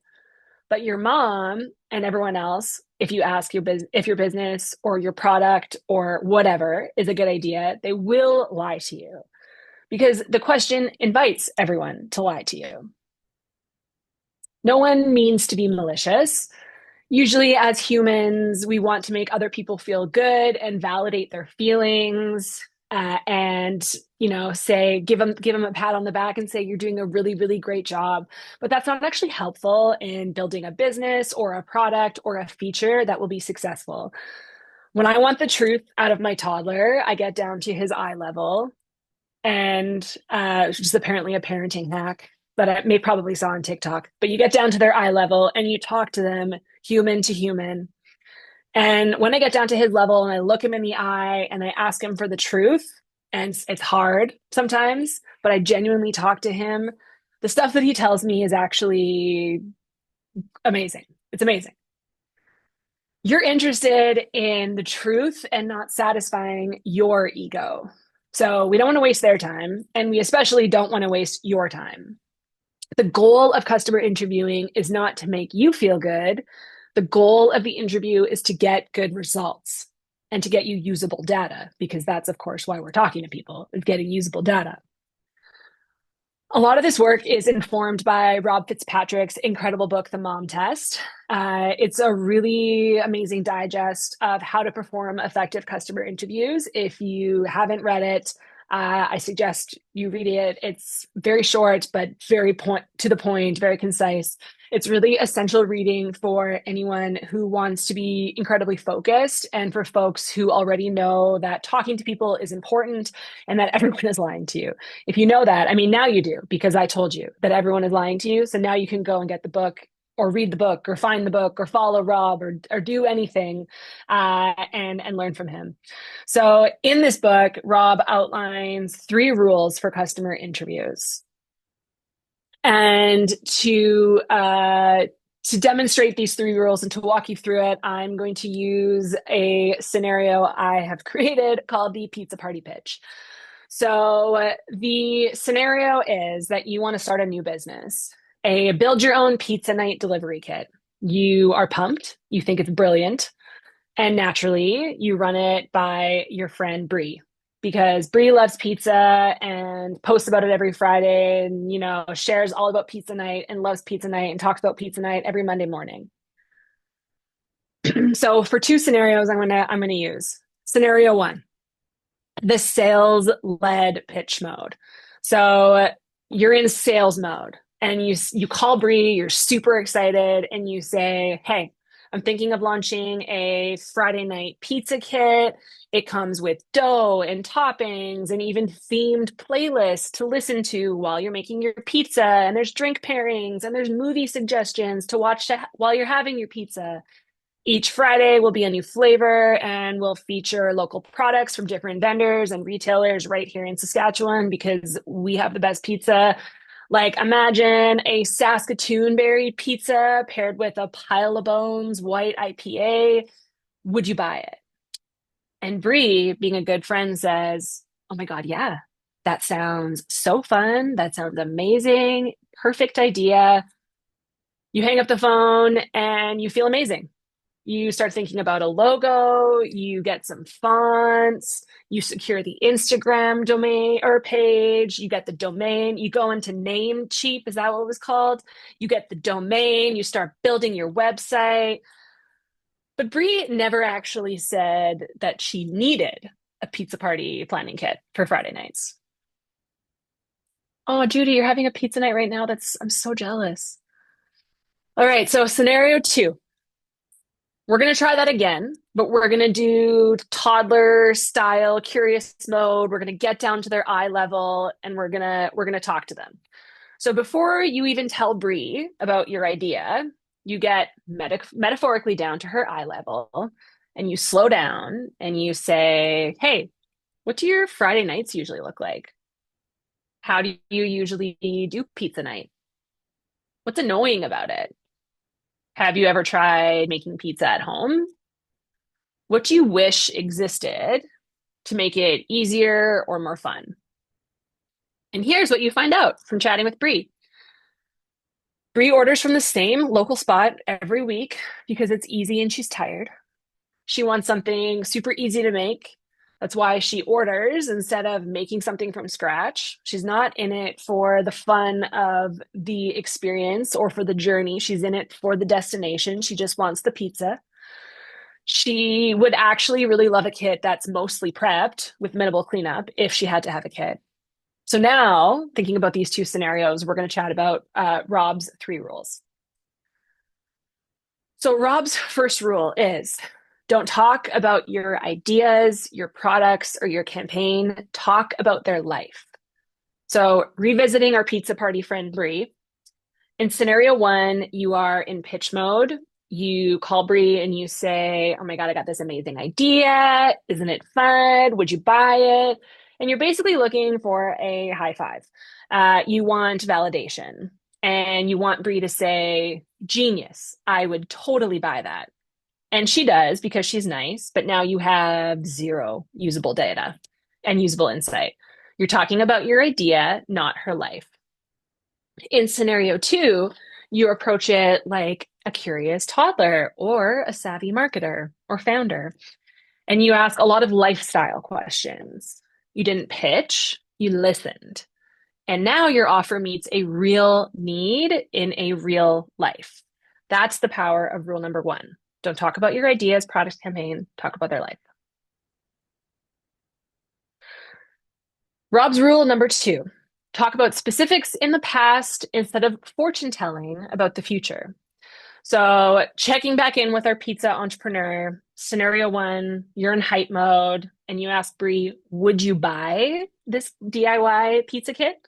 But your mom and everyone else, if you ask if your business or your product or whatever is a good idea, they will lie to you because the question invites everyone to lie to you. No one means to be malicious. Usually, as humans, we want to make other people feel good and validate their feelings, and say give them a pat on the back and say you're doing a really, really great job. But that's not actually helpful in building a business or a product or a feature that will be successful. When I want the truth out of my toddler, I get down to his eye level, and which is apparently a parenting hack that I may probably saw on TikTok. But you get down to their eye level and you talk to them human to human. And when I get down to his level and I look him in the eye and I ask him for the truth, and it's hard sometimes, but I genuinely talk to him, the stuff that he tells me is actually amazing. It's amazing. You're interested in the truth and not satisfying your ego. So we don't want to waste their time, and we especially don't want to waste your time. The goal of customer interviewing is not to make you feel good. The goal of the interview is to get good results and to get you usable data, because that's, of course, why we're talking to people, is getting usable data. A lot of this work is informed by Rob Fitzpatrick's incredible book, The Mom Test. It's a really amazing digest of how to perform effective customer interviews. If you haven't read it, I suggest you read it. It's very short, but very to the point, very concise. It's really essential reading for anyone who wants to be incredibly focused, and for folks who already know that talking to people is important and that everyone is lying to you. If you know that, I mean, now you do, because I told you that everyone is lying to you. So now you can go and get the book, or read the book, or find the book, or follow Rob, or do anything and learn from him. So in this book, Rob outlines 3 rules for customer interviews. And to demonstrate these 3 rules and to walk you through it, I'm going to use a scenario I have created called the pizza party pitch. So the scenario is that you want to start a new business, a build your own pizza night delivery kit. You are pumped. You think it's brilliant. And naturally, you run it by your friend Bree, because Bree loves pizza and posts about it every Friday, and shares all about pizza night and loves pizza night and talks about pizza night every Monday morning. So for 2 scenarios, I'm gonna use scenario 1, the sales-led pitch mode. So you're in sales mode and you call Bree, you're super excited, and you say, hey, I'm thinking of launching a Friday night pizza kit. It comes with dough and toppings and even themed playlists to listen to while you're making your pizza. And there's drink pairings and there's movie suggestions to watch while you're having your pizza. Each Friday will be a new flavor, and we'll feature local products from different vendors and retailers right here in Saskatchewan, because we have the best pizza. Like, imagine a Saskatoon berry pizza paired with a Pile of Bones white IPA. Would you buy it? And Bree, being a good friend, says, oh my God, yeah, that sounds so fun. That sounds amazing. Perfect idea. You hang up the phone and you feel amazing. You start thinking about a logo, you get some fonts, you secure the Instagram domain or page, you get the domain, you go into Namecheap, is that what it was called? You get the domain, you start building your website. But Bree never actually said that she needed a pizza party planning kit for Friday nights. Oh, Judy, you're having a pizza night right now. I'm so jealous. All right, so scenario 2. We're going to try that again, but we're going to do toddler style curious mode. We're going to get down to their eye level, and we're going to talk to them. So before you even tell Bree about your idea, you get metaphorically down to her eye level, and you slow down and you say, hey, what do your Friday nights usually look like? How do you usually do pizza night? What's annoying about it? Have you ever tried making pizza at home? What do you wish existed to make it easier or more fun? And here's what you find out from chatting with Bree. Bree orders from the same local spot every week because it's easy and she's tired. She wants something super easy to make. That's why she orders instead of making something from scratch. She's not in it for the fun of the experience or for the journey. She's in it for the destination. She just wants the pizza. She would actually really love a kit that's mostly prepped with minimal cleanup if she had to have a kit. So now, thinking about these 2 scenarios, we're going to chat about Rob's 3 rules. So Rob's first rule is, don't talk about your ideas, your products, or your campaign. Talk about their life. So revisiting our pizza party friend, Bree. In scenario 1, you are in pitch mode. You call Bree and you say, oh my God, I got this amazing idea. Isn't it fun? Would you buy it? And you're basically looking for a high five. You want validation and you want Bree to say, genius, I would totally buy that. And she does because she's nice, but now you have zero usable data and usable insight. You're talking about your idea, not her life. In scenario 2, you approach it like a curious toddler or a savvy marketer or founder. And you ask a lot of lifestyle questions. You didn't pitch, you listened. And now your offer meets a real need in a real life. That's the power of rule number 1. Don't talk about your ideas, product campaign, talk about their life. Rob's rule number 2. Talk about specifics in the past instead of fortune telling about the future. So checking back in with our pizza entrepreneur, scenario 1, you're in hype mode and you ask Bree, would you buy this DIY pizza kit?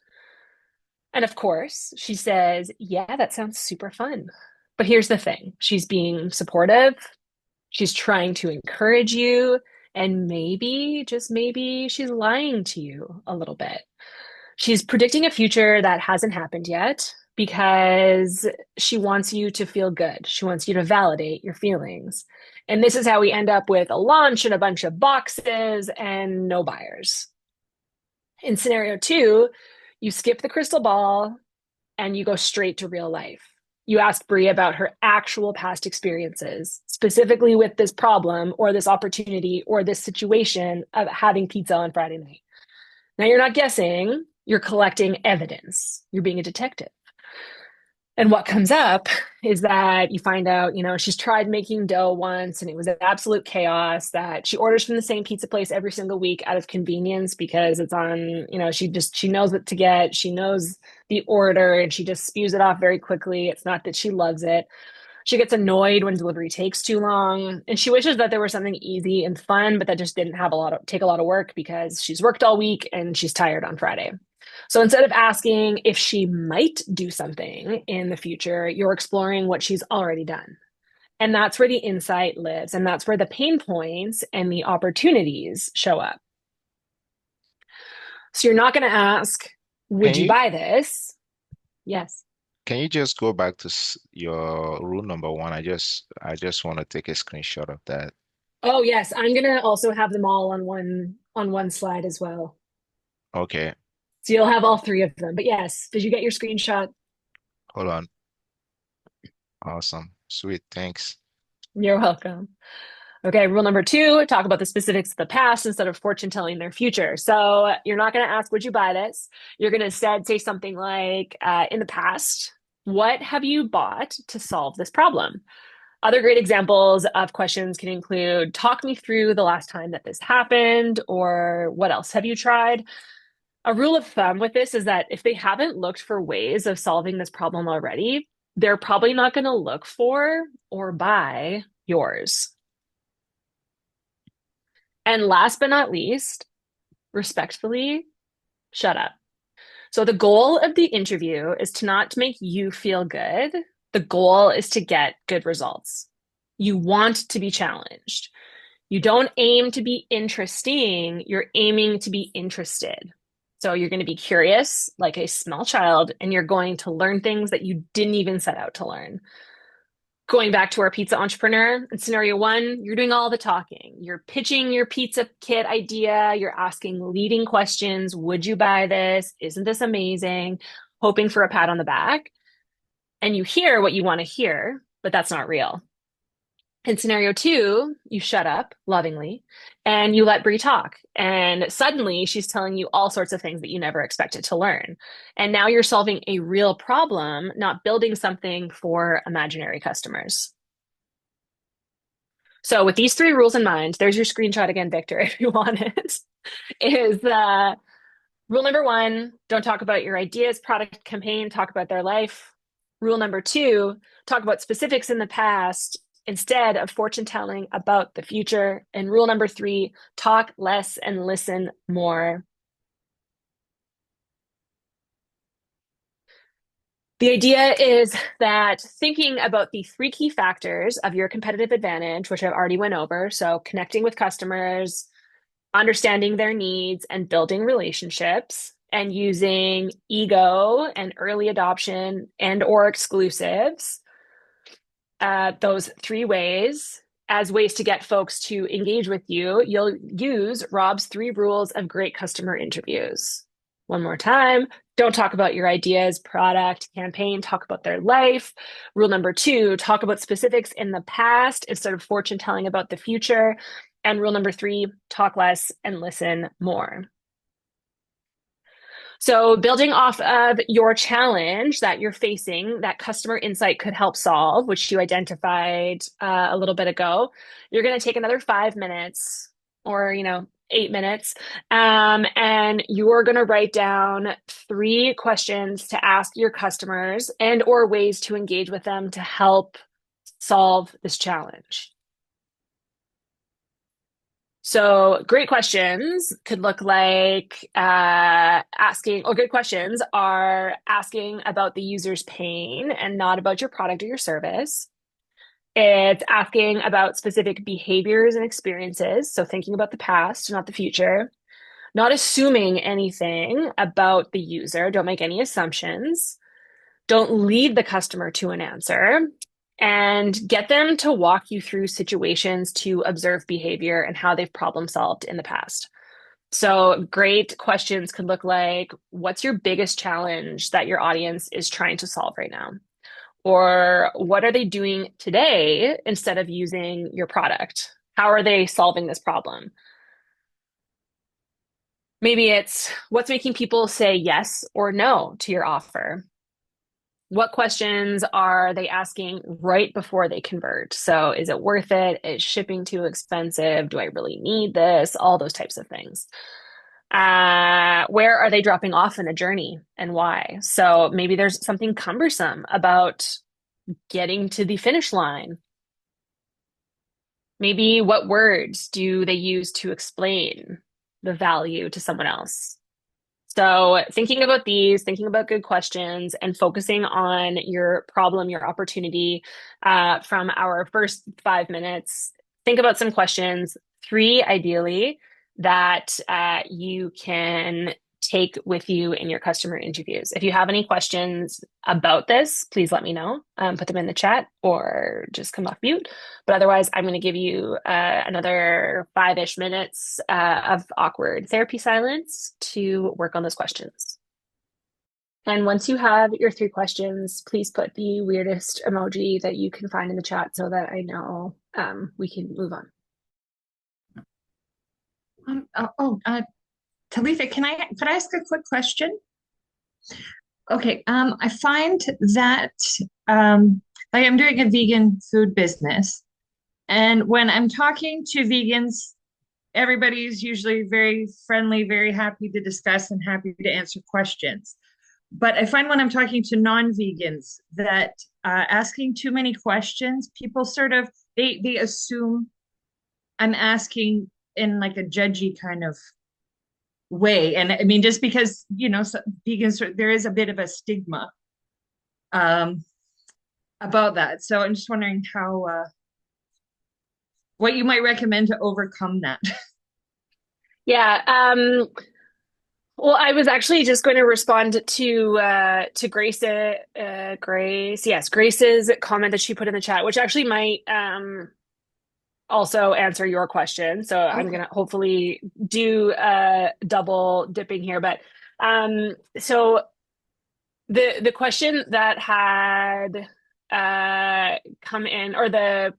And of course, she says, yeah, that sounds super fun. But here's the thing. She's being supportive. She's trying to encourage you. And maybe, just maybe, she's lying to you a little bit. She's predicting a future that hasn't happened yet because she wants you to feel good. She wants you to validate your feelings. And this is how we end up with a launch and a bunch of boxes and no buyers. In scenario 2, you skip the crystal ball and you go straight to real life. You ask Bree about her actual past experiences, specifically with this problem or this opportunity or this situation of having pizza on Friday night. Now you're not guessing, you're collecting evidence. You're being a detective. And what comes up is that you find out, she's tried making dough once and it was an absolute chaos, that she orders from the same pizza place every single week out of convenience because it's on, she knows what to get. She knows the order and she just spews it off very quickly. It's not that she loves it. She gets annoyed when delivery takes too long, and she wishes that there was something easy and fun, but that just didn't take a lot of work because she's worked all week and she's tired on Friday. So instead of asking if she might do something in the future, you're exploring what she's already done. And that's where the insight lives, and that's where the pain points and the opportunities show up. So you're not going to ask, would you buy this? Yes. Can you just go back to your rule number 1? I just want to take a screenshot of that. Oh yes, I'm gonna also have them all on one slide as well. Okay. So you'll have all 3 of them. But yes, did you get your screenshot? Hold on. Awesome. Sweet. Thanks. You're welcome. Okay, rule number 2, talk about the specifics of the past instead of fortune telling their future. So you're not going to ask, would you buy this? You're going to instead say something like, in the past, what have you bought to solve this problem? Other great examples of questions can include, talk me through the last time that this happened, or what else have you tried? A rule of thumb with this is that if they haven't looked for ways of solving this problem already, they're probably not going to look for or buy yours. And last but not least, respectfully, shut up. So the goal of the interview is to not make you feel good. The goal is to get good results. You want to be challenged. You don't aim to be interesting, you're aiming to be interested. So you're going to be curious like a small child, and you're going to learn things that you didn't even set out to learn. Going back to our pizza entrepreneur, in scenario 1, you're doing all the talking. You're pitching your pizza kit idea. You're asking leading questions. Would you buy this? Isn't this amazing? Hoping for a pat on the back. And you hear what you want to hear, but that's not real. In scenario 2, you shut up lovingly and you let Bree talk. And suddenly she's telling you all sorts of things that you never expected to learn. And now you're solving a real problem, not building something for imaginary customers. So with these 3 rules in mind, there's your screenshot again, Victor, if you want it, is rule number 1, don't talk about your ideas, product, campaign, talk about their life. Rule number 2, talk about specifics in the past instead of fortune telling about the future. And rule number 3, talk less and listen more. The idea is that thinking about the three key factors of your competitive advantage, which I've already went over, so connecting with customers, understanding their needs, and building relationships, and using ego and early adoption and or exclusives, those three ways as ways to get folks to engage with you, you'll use Rob's 3 rules of great customer interviews. One more time, don't talk about your ideas, product, campaign, talk about their life. Rule number 2, talk about specifics in the past instead of fortune telling about the future. And rule number 3, talk less and listen more. So building off of your challenge that you're facing, that customer insight could help solve, which you identified a little bit ago, you're going to take another 5 minutes or, 8 minutes, and you're going to write down 3 questions to ask your customers and or ways to engage with them to help solve this challenge. So great questions could look like good questions are asking about the user's pain and not about your product or your service. It's asking about specific behaviors and experiences. So thinking about the past, not the future. Not assuming anything about the user. Don't make any assumptions. Don't lead the customer to an answer. And get them to walk you through situations to observe behavior and how they've problem solved in the past. So great questions could look like, what's your biggest challenge that your audience is trying to solve right now? Or what are they doing today instead of using your product? How are they solving this problem? Maybe it's what's making people say yes or no to your offer. What questions are they asking right before they convert? So is it worth it? Is shipping too expensive? Do I really need this? All those types of things. Where are they dropping off in the journey and why? So maybe there's something cumbersome about getting to the finish line. Maybe what words do they use to explain the value to someone else? So thinking about these, thinking about good questions, and focusing on your problem, your opportunity from our first 5 minutes. Think about some questions, 3 ideally, that you can take with you in your customer interviews. If you have any questions about this, please let me know. Put them in the chat or just come off mute. But otherwise, I'm going to give you another 5-ish minutes of awkward therapy silence to work on those questions. And once you have your 3 questions, please put the weirdest emoji that you can find in the chat so that I know we can move on. Talitha, could I ask a quick question? Okay, I find that I'm doing a vegan food business, and when I'm talking to vegans, everybody's usually very friendly, very happy to discuss and happy to answer questions. But I find when I'm talking to non-vegans that asking too many questions, people sort of they assume I'm asking in like a judgy kind of way. And I mean, just because, so vegans, there is a bit of a stigma about that. So I'm just wondering what you might recommend to overcome that. Yeah. Well, I was actually just going to respond to Grace's comment that she put in the chat, which actually might also answer your question. So okay. I'm going to hopefully do double dipping here. But so the question that had come in, or the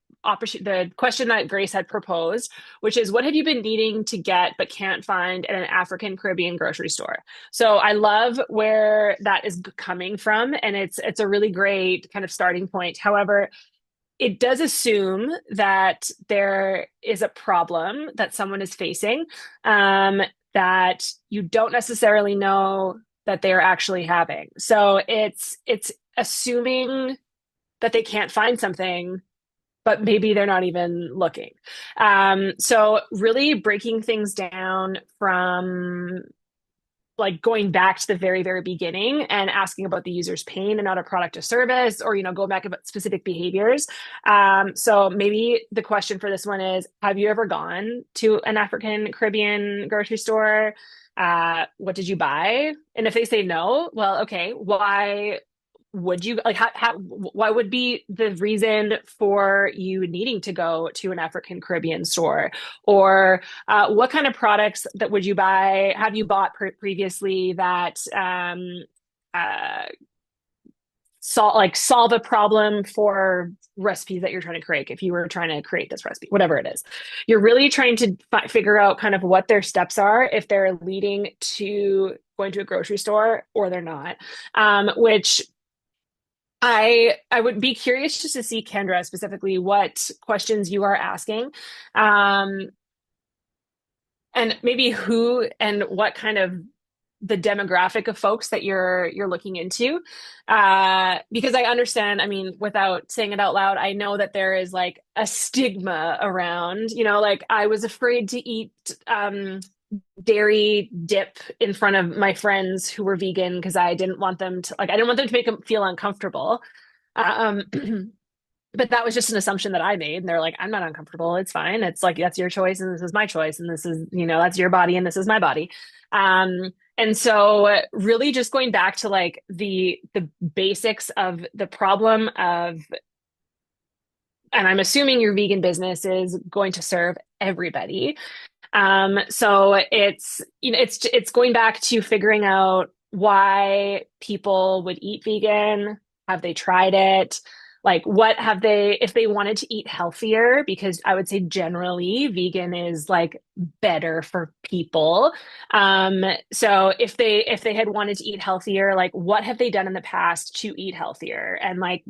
question that Grace had proposed, which is, what have you been needing to get but can't find at an African Caribbean grocery store? So I love where that is coming from, and it's a really great kind of starting point. However, it does assume that there is a problem that someone is facing that you don't necessarily know that they're actually having. So it's assuming that they can't find something, but maybe they're not even looking. So really breaking things down from like going back to the very, very beginning and asking about the user's pain and not a product or service, or, go back about specific behaviors. So maybe the question for this one is, have you ever gone to an African Caribbean grocery store? What did you buy? And if they say no, well, okay, why would you like why would be the reason for you needing to go to an African Caribbean store? Or what kind of products that would you buy, have you bought previously that solve a problem for recipes that you're trying to create? If you were trying to create this recipe, whatever it is, you're really trying to figure out kind of what their steps are, if they're leading to going to a grocery store or they're not, which I would be curious just to see, Kendra, specifically what questions you are asking, and maybe who and what kind of the demographic of folks that you're looking into, because I understand, I mean, without saying it out loud, I know that there is like a stigma around, like I was afraid to eat dairy dip in front of my friends who were vegan because I didn't want them to make them feel uncomfortable. But that was just an assumption that I made. And they're like, I'm not uncomfortable. It's fine. It's like, that's your choice. And this is my choice. And this is, that's your body. And this is my body. And so really just going back to like the basics of the problem of, and I'm assuming your vegan business is going to serve everybody. So it's going back to figuring out why people would eat vegan. Have they tried it? Like, if they wanted to eat healthier, because I would say generally vegan is like better for people. So if they had wanted to eat healthier, like what have they done in the past to eat healthier? And like,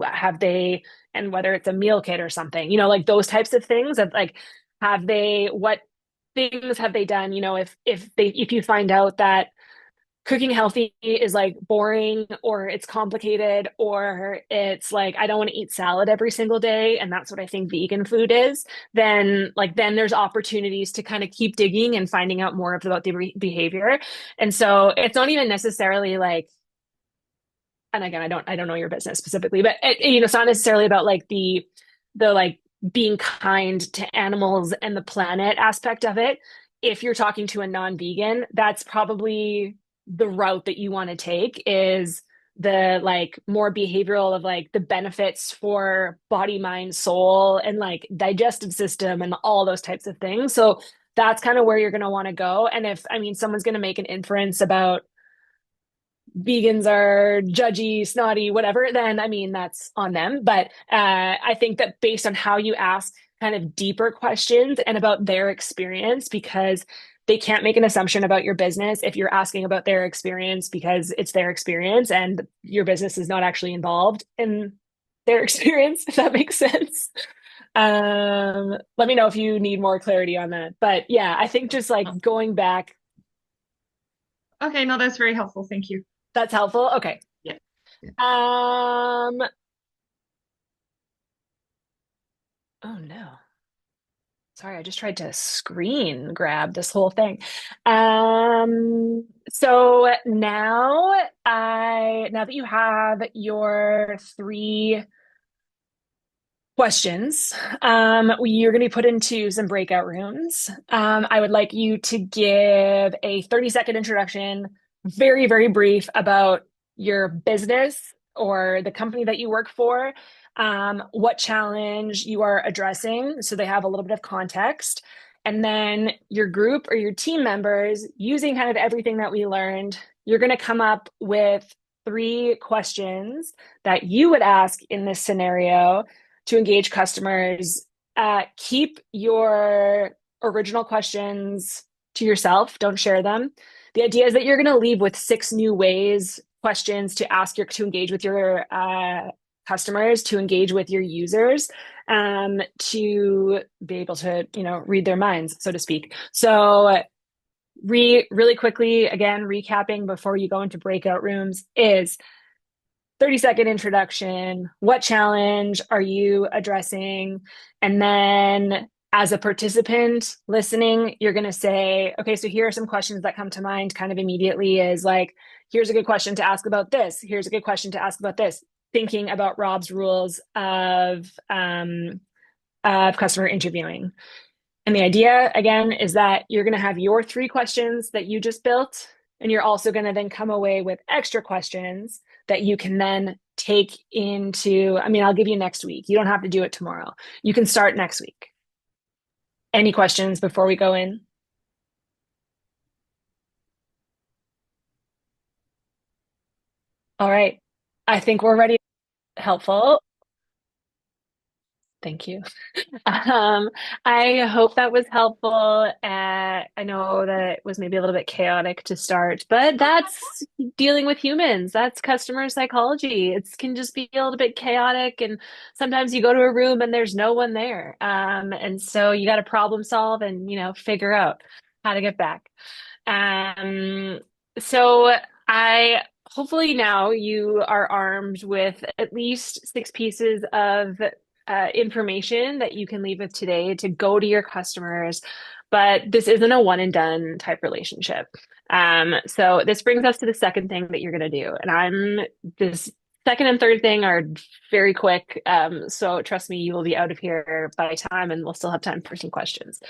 and whether it's a meal kit or something, like those types of things of like, what things have they done? If you find out that cooking healthy is like boring, or it's complicated, or it's like, I don't want to eat salad every single day, and that's what I think vegan food is, then there's opportunities to kind of keep digging and finding out more about the behavior. And so it's not even necessarily like, and again, I don't know your business specifically, but it's not necessarily about like the like being kind to animals and the planet aspect of it. If you're talking to a non-vegan, that's probably the route that you want to take, is the like more behavioral of like the benefits for body, mind, soul, and like digestive system and all those types of things. So that's kind of where you're going to want to go. And if, someone's going to make an inference about vegans are judgy, snotty, whatever, then that's on them. But I think that based on how you ask kind of deeper questions and about their experience, because they can't make an assumption about your business if you're asking about their experience, because it's their experience and your business is not actually involved in their experience, if that makes sense. Let me know if you need more clarity on that. But yeah, I think just like going back. Okay, no, that's very helpful. Thank you. That's helpful? Okay. Yeah. Oh no. Sorry, I just tried to screen grab this whole thing. So now that you have your 3 questions, you're going to be put into some breakout rooms. I would like you to give a 30-second introduction, very, very brief, about your business or the company that you work for, what challenge you are addressing, so they have a little bit of context. And then your group or your team members, using kind of everything that we learned, you're going to come up with 3 questions that you would ask in this scenario to engage customers. Keep your original questions to yourself. Don't share them. The idea is that you're going to leave with 6 new questions to ask to engage with your customers, to engage with your users, to be able to, read their minds, so to speak. So really quickly, again, recapping before you go into breakout rooms, is 30-second introduction. What challenge are you addressing? And then As a participant listening, you're going to say, okay, so here are some questions that come to mind kind of immediately is like, here's a good question to ask about this. Here's a good question to ask about this. Thinking about Rob's rules of customer interviewing. And the idea, again, is that you're going to have your 3 questions that you just built, and you're also going to then come away with extra questions that you can then take into, I mean, I'll give you next week. You don't have to do it tomorrow. You can start next week. Any questions before we go in? All right. I think we're ready. Helpful. Thank you. I hope that was helpful. I know that it was maybe a little bit chaotic to start, but that's dealing with humans. That's customer psychology. It can just be a little bit chaotic, and sometimes you go to a room and there's no one there. And so you got to problem solve and, figure out how to get back. So I hopefully now you are armed with at least 6 pieces of information that you can leave with today to go to your customers, but this isn't a one and done type relationship. So this brings us to the second thing that you're going to do. And this second and third thing are very quick. So trust me, you will be out of here by time and we'll still have time for some questions.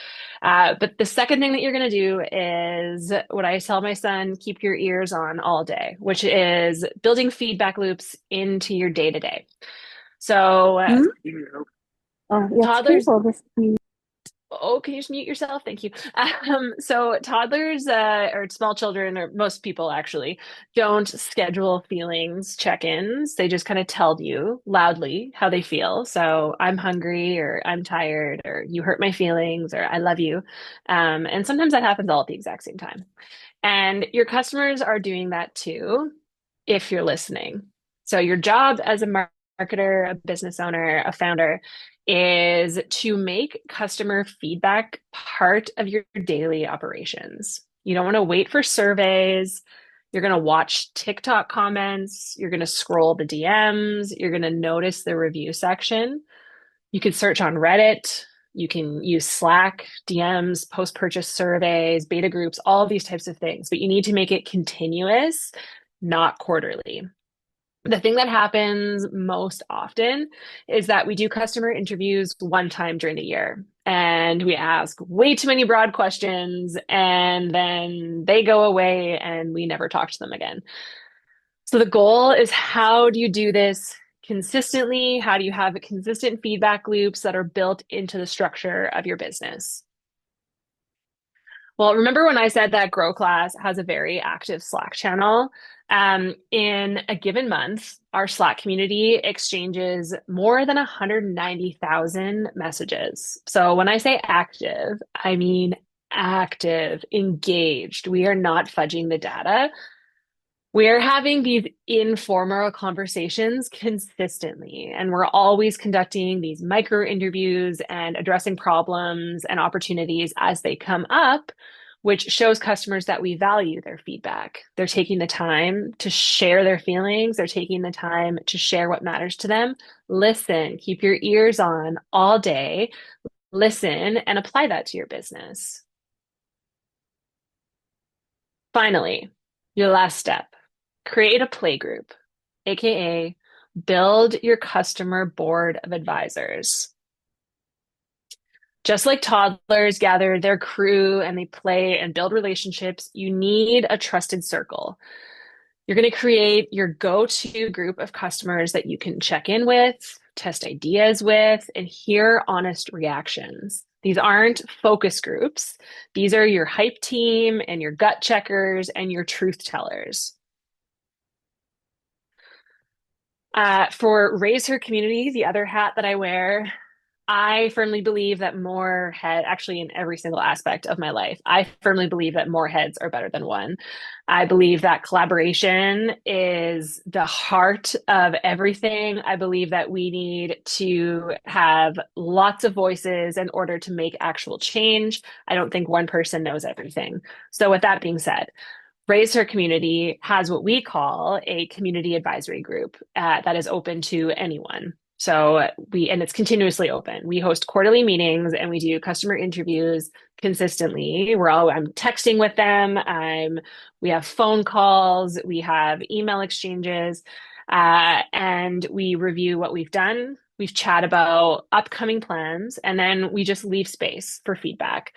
But the second thing that you're going to do is what I tell my son, keep your ears on all day, which is building feedback loops into your day to day. So toddlers. Oh, can you just mute yourself? Thank you. So toddlers or small children, or most people actually, don't schedule feelings check-ins. They just kind of tell you loudly how they feel. So I'm hungry, or I'm tired, or you hurt my feelings, or I love you. And sometimes that happens all at the exact same time. And your customers are doing that too, if you're listening. So your job as a marketer, a business owner, a founder is to make customer feedback part of your daily operations. You don't want to wait for surveys. You're going to watch TikTok comments. You're going to scroll the DMs. You're going to notice the review section. You can search on Reddit. You can use Slack, DMs, post-purchase surveys, beta groups, all of these types of things, but you need to make it continuous, not quarterly. The thing that happens most often is that we do customer interviews one time during the year and we ask way too many broad questions and then they go away and we never talk to them again. So the goal is, how do you do this consistently? How do you have consistent feedback loops that are built into the structure of your business? Well, remember when I said that Grow Class has a very active Slack channel? In a given month, our Slack community exchanges more than 190,000 messages. So when I say active, I mean active, engaged. We are not fudging the data. We're having these informal conversations consistently, and we're always conducting these micro interviews and addressing problems and opportunities as they come up, which shows customers that we value their feedback. They're taking the time to share their feelings. They're taking the time to share what matters to them. Listen, keep your ears on all day. Listen and apply that to your business. Finally, your last step. Create a play group, aka build your customer board of advisors. Just like toddlers gather their crew and they play and build relationships, you need a trusted circle. You're going to create your go-to group of customers that you can check in with, test ideas with, and hear honest reactions. These aren't focus groups. These are your hype team and your gut checkers and your truth tellers. For Raise Her Community, the other hat that I wear, I firmly believe that actually in every single aspect of my life, I firmly believe that more heads are better than one. I believe that collaboration is the heart of everything. I believe that we need to have lots of voices in order to make actual change. I don't think one person knows everything. So with that being said, Raise Her Community has what we call a community advisory group that is open to anyone. So and it's continuously open. We host quarterly meetings and we do customer interviews consistently. I'm texting with them. We have phone calls. We have email exchanges, and we review what we've done. We've chat about upcoming plans, and then we just leave space for feedback.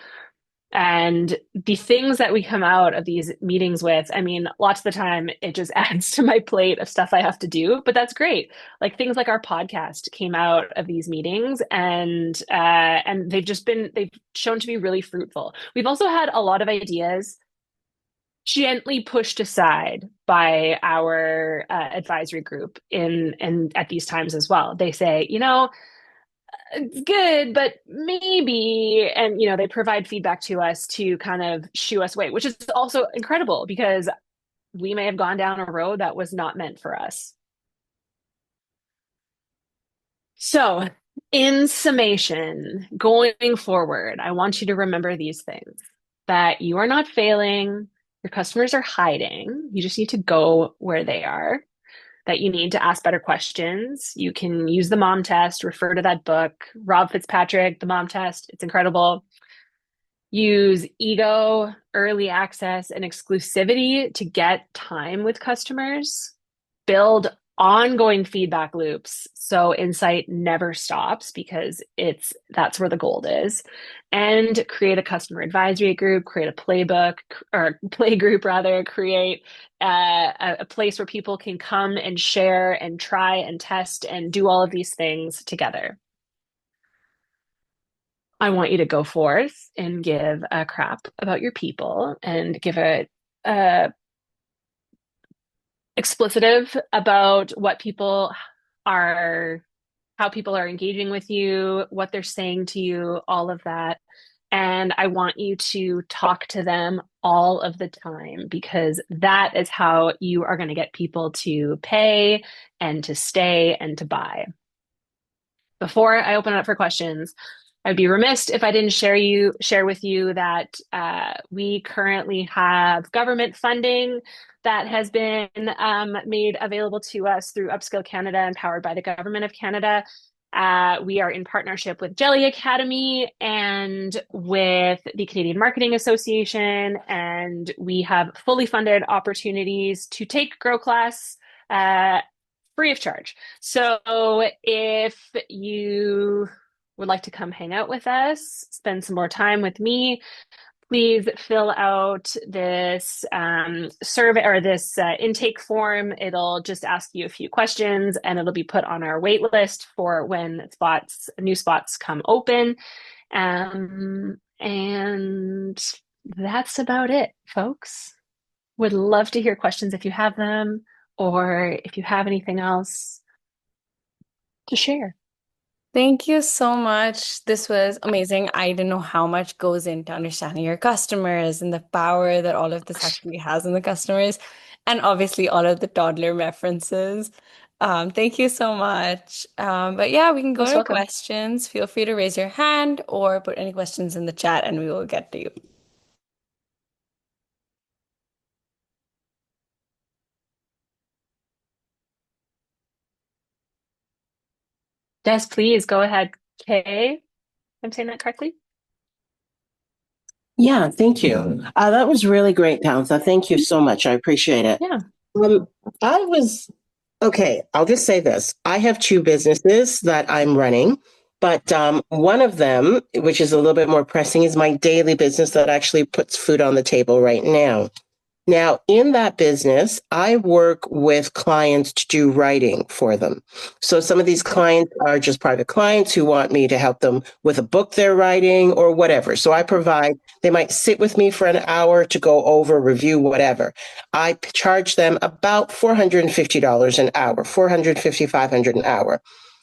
And the things that we come out of these meetings with, I mean, lots of the time it just adds to my plate of stuff I have to do, but that's great. Like things like our podcast came out of these meetings, and they've shown to be really fruitful. We've also had a lot of ideas gently pushed aside by our advisory group and at these times as well. They say, it's good, but maybe, and they provide feedback to us to kind of shoo us away, which is also incredible because we may have gone down a road that was not meant for us. So, in summation, going forward, I want you to remember these things: that you are not failing, your customers are hiding, you just need to go where they are. That you need to ask better questions. You can use the mom test, refer to that book, Rob Fitzpatrick, The Mom Test. It's incredible. Use ego, early access, and exclusivity to get time with customers. Build ongoing feedback loops so insight never stops, because that's where the gold is. And create a customer advisory group, create a playbook or play group rather, create a place where people can come and share and try and test and do all of these things together. I want you to go forth and give a crap about your people and give a explicitive about how people are engaging with you, what they're saying to you, all of that. And I want you to talk to them all of the time, because that is how you are going to get people to pay and to stay and to buy. Before I open it up for questions, I'd be remiss if I didn't share with you that we currently have government funding that has been made available to us through Upskill Canada and powered by the Government of Canada. We are in partnership with Jelly Academy and with the Canadian Marketing Association, and we have fully funded opportunities to take Grow Class free of charge. So if you would like to come hang out with us, spend some more time with me, please fill out this survey or this intake form. It'll just ask you a few questions, and it'll be put on our wait list for when new spots come open. And that's about it, folks. Would love to hear questions if you have them, or if you have anything else to share. Thank you so much. This was amazing. I didn't know how much goes into understanding your customers and the power that all of this actually has on the customers, and obviously all of the toddler references. Thank you so much. But yeah, we can go Most to welcome. questions. Feel free to raise your hand or put any questions in the chat and we will get to you. Des, please go ahead. Kay, I'm saying that correctly? Yeah, thank you. That was really great, Talitha. Thank you so much. I appreciate it. Yeah. I'll just say this. I have two businesses that I'm running, but one of them, which is a little bit more pressing, is my daily business that actually puts food on the table right now. Now, in that business, I work with clients to do writing for them. So some of these clients are just private clients who want me to help them with a book they're writing or whatever. So they might sit with me for an hour to go over, review, whatever. I charge them about $450 an hour, $450, $500 an hour.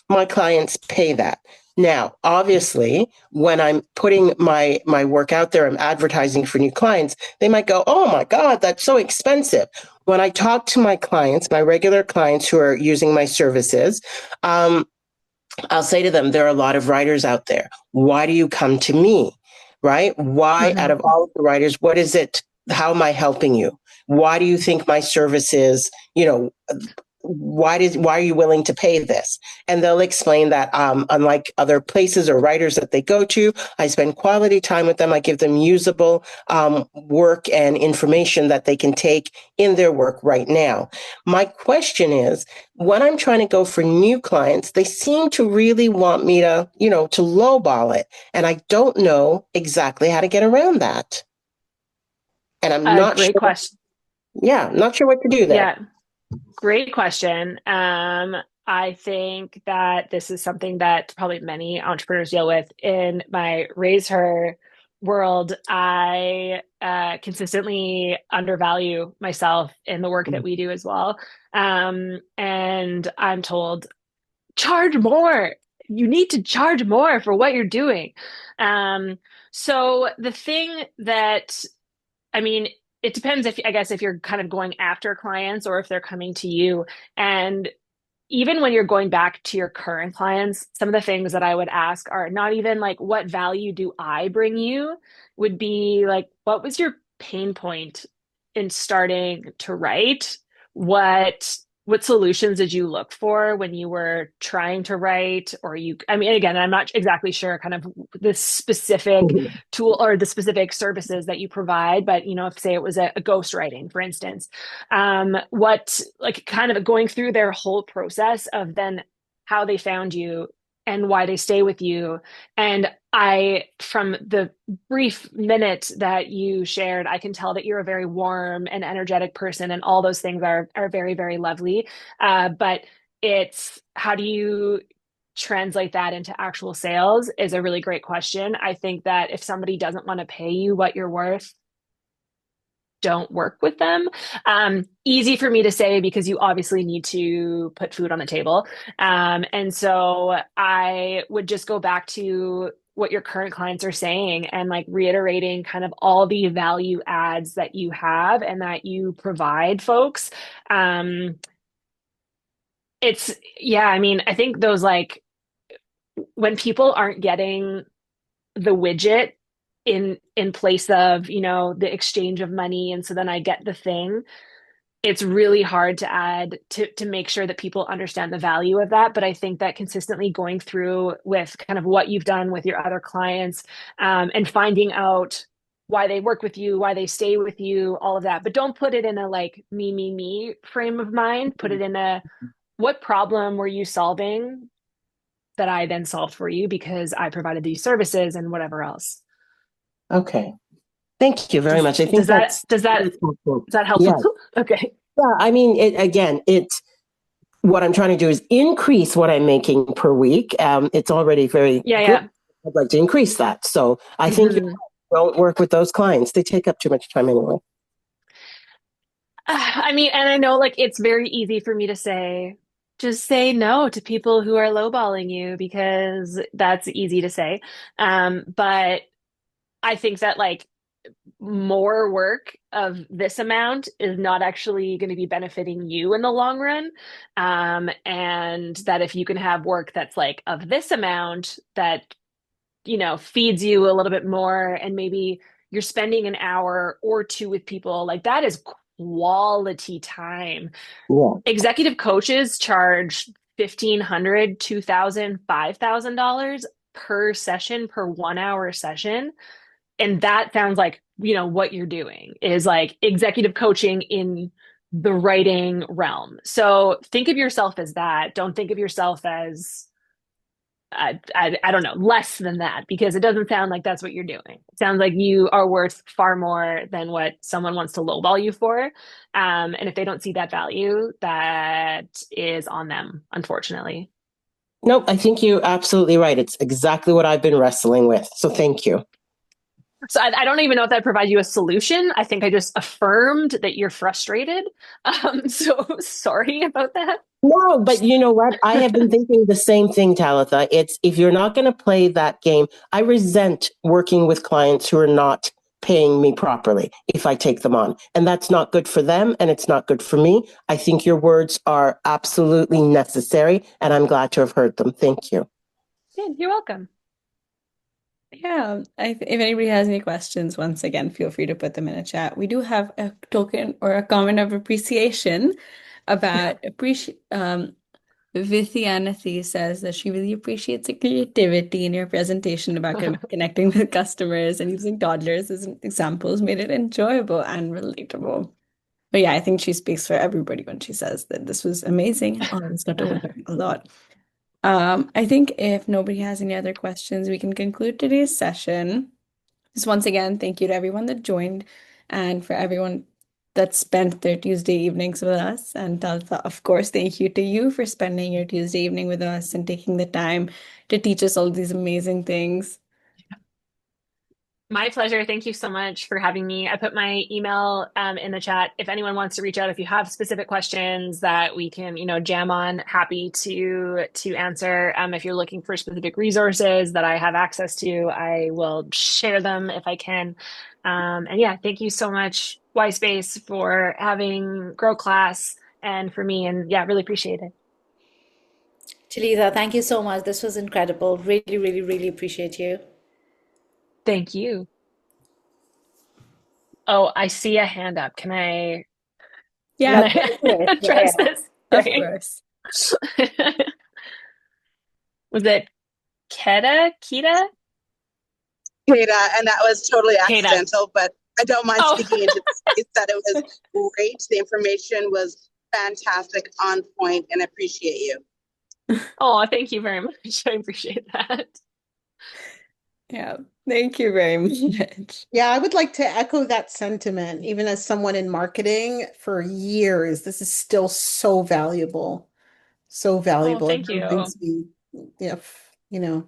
My clients pay that. Now, obviously, when I'm putting my work out there, I'm advertising for new clients, they might go, oh my God, that's so expensive. When I talk to my clients, my regular clients who are using my services, I'll say to them, there are a lot of writers out there. Why do you come to me? Right? Why, out of all of the writers, what is it? How am I helping you? Why do you think my service is, why are you willing to pay this? And they'll explain that unlike other places or writers that they go to, I spend quality time with them. I give them usable work and information that they can take in their work right now. My question is, when I'm trying to go for new clients, they seem to really want me to, to lowball it. And I don't know exactly how to get around that. And I'm not Great sure. question. Yeah, not sure what to do there. Yeah, great question. I think that this is something that probably many entrepreneurs deal with. In my Raise Her world, I consistently undervalue myself in the work that we do as well. And I'm told, charge more. You need to charge more for what you're doing. So the thing that, I mean, it depends if you're kind of going after clients or if they're coming to you. And even when you're going back to your current clients, some of the things that I would ask are not even like, what value do I bring you? Would be like, what was your pain point in starting to write? What solutions did you look for when you were trying to write? I mean, again, I'm not exactly sure kind of the specific tool or the specific services that you provide, but if say it was a ghostwriting, for instance, what like kind of going through their whole process of then how they found you and why they stay with you. And from the brief minute that you shared, I can tell that you're a very warm and energetic person, and all those things are very, very lovely. But it's how do you translate that into actual sales is a really great question. I think that if somebody doesn't want to pay you what you're worth, don't work with them. Easy for me to say because you obviously need to put food on the table. And so I would just go back to what your current clients are saying and like reiterating kind of all the value adds that you have and that you provide folks. I mean, I think those like when people aren't getting the widget in place of the exchange of money, and so then I get the thing, it's really hard to add to make sure that people understand the value of that. But I think that consistently going through with kind of what you've done with your other clients, and finding out why they work with you, why they stay with you, all of that, but don't put it in a like me frame of mind. Put it in a, what problem were you solving that I then solved for you because I provided these services and whatever else. Okay. Thank you very much. I think does that help? Yeah. Okay. Yeah. I mean, what I'm trying to do is increase what I'm making per week. It's already very good. Yeah. I'd like to increase that. So I think you don't work with those clients. They take up too much time anyway. I mean, and I know like it's very easy for me to say, just say no to people who are lowballing you because that's easy to say. But I think that like more work of this amount is not actually going to be benefiting you in the long run. And that if you can have work that's like of this amount that, feeds you a little bit more, and maybe you're spending an hour or two with people, like that is quality time. Yeah. Executive coaches charge $1,500, $2,000, $5,000 per session, per 1 hour session. And that sounds like, what you're doing is like executive coaching in the writing realm. So think of yourself as that. Don't think of yourself as, I don't know, less than that, because it doesn't sound like that's what you're doing. It sounds like you are worth far more than what someone wants to lowball you for. And if they don't see that value, that is on them, unfortunately. Nope, I think you're absolutely right. It's exactly what I've been wrestling with. So thank you. So I don't even know if that provides you a solution. I think I just affirmed that you're frustrated. So sorry about that. No, but you know what? I have been thinking the same thing, Talitha. It's if you're not going to play that game, I resent working with clients who are not paying me properly if I take them on. And that's not good for them and it's not good for me. I think your words are absolutely necessary and I'm glad to have heard them. Thank you. Yeah, you're welcome. Yeah, if anybody has any questions, once again, feel free to put them in a chat. We do have a token or a comment of appreciation about appreciate Vithianathy says that she really appreciates the creativity in your presentation about connecting with customers and using toddlers as examples made it enjoyable and relatable. But yeah, I think she speaks for everybody when she says that this was amazing and always got to learn a lot. I think if nobody has any other questions, we can conclude today's session. Just once again, thank you to everyone that joined and for everyone that spent their Tuesday evenings with us. And Talitha, of course, thank you to you for spending your Tuesday evening with us and taking the time to teach us all these amazing things. My pleasure. Thank you so much for having me. I put my email in the chat. If anyone wants to reach out, if you have specific questions that we can, jam on, happy to answer. If you're looking for specific resources that I have access to, I will share them if I can. And yeah, thank you so much, Y-Space, for having Grow Class and for me. And yeah, really appreciate it. Talitha, thank you so much. This was incredible. Really, really, really appreciate you. Thank you. Oh, I see a hand up. Can I address this? Of course. Was it Kita? Kata, and that was totally accidental, but I don't mind speaking into the space that it was great. The information was fantastic, on point, and I appreciate you. Oh, thank you very much. I appreciate that. Yeah, thank you very much. Yeah, I would like to echo that sentiment. Even as someone in marketing for years, this is still so valuable. So valuable. Oh, thank you. It brings me,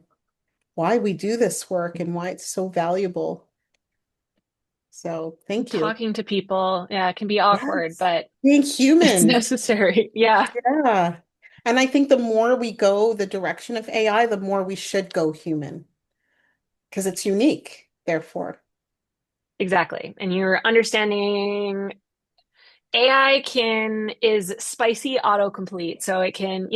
why we do this work and why it's so valuable. So thank you. Talking to people, yeah, it can be awkward, but being human. It's necessary. Yeah. Yeah. And I think the more we go the direction of AI, the more we should go human. Because it's unique, therefore. Exactly. And you're understanding AI is spicy autocomplete. So it can,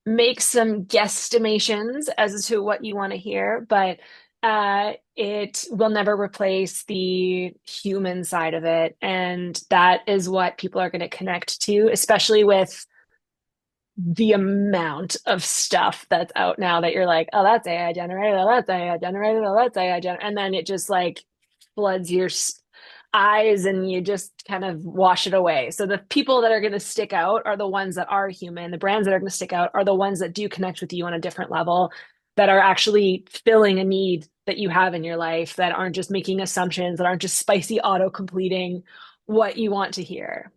make some guesstimations as to what you want to hear, but it will never replace the human side of it. And that is what people are going to connect to, especially with the amount of stuff that's out now that you're like, oh, that's AI generated, oh, that's AI generated, oh, that's AI generated. And then it just like floods your eyes and you just kind of wash it away. So the people that are going to stick out are the ones that are human. The brands that are going to stick out are the ones that do connect with you on a different level, that are actually filling a need that you have in your life, that aren't just making assumptions, that aren't just spicy auto completing what you want to hear.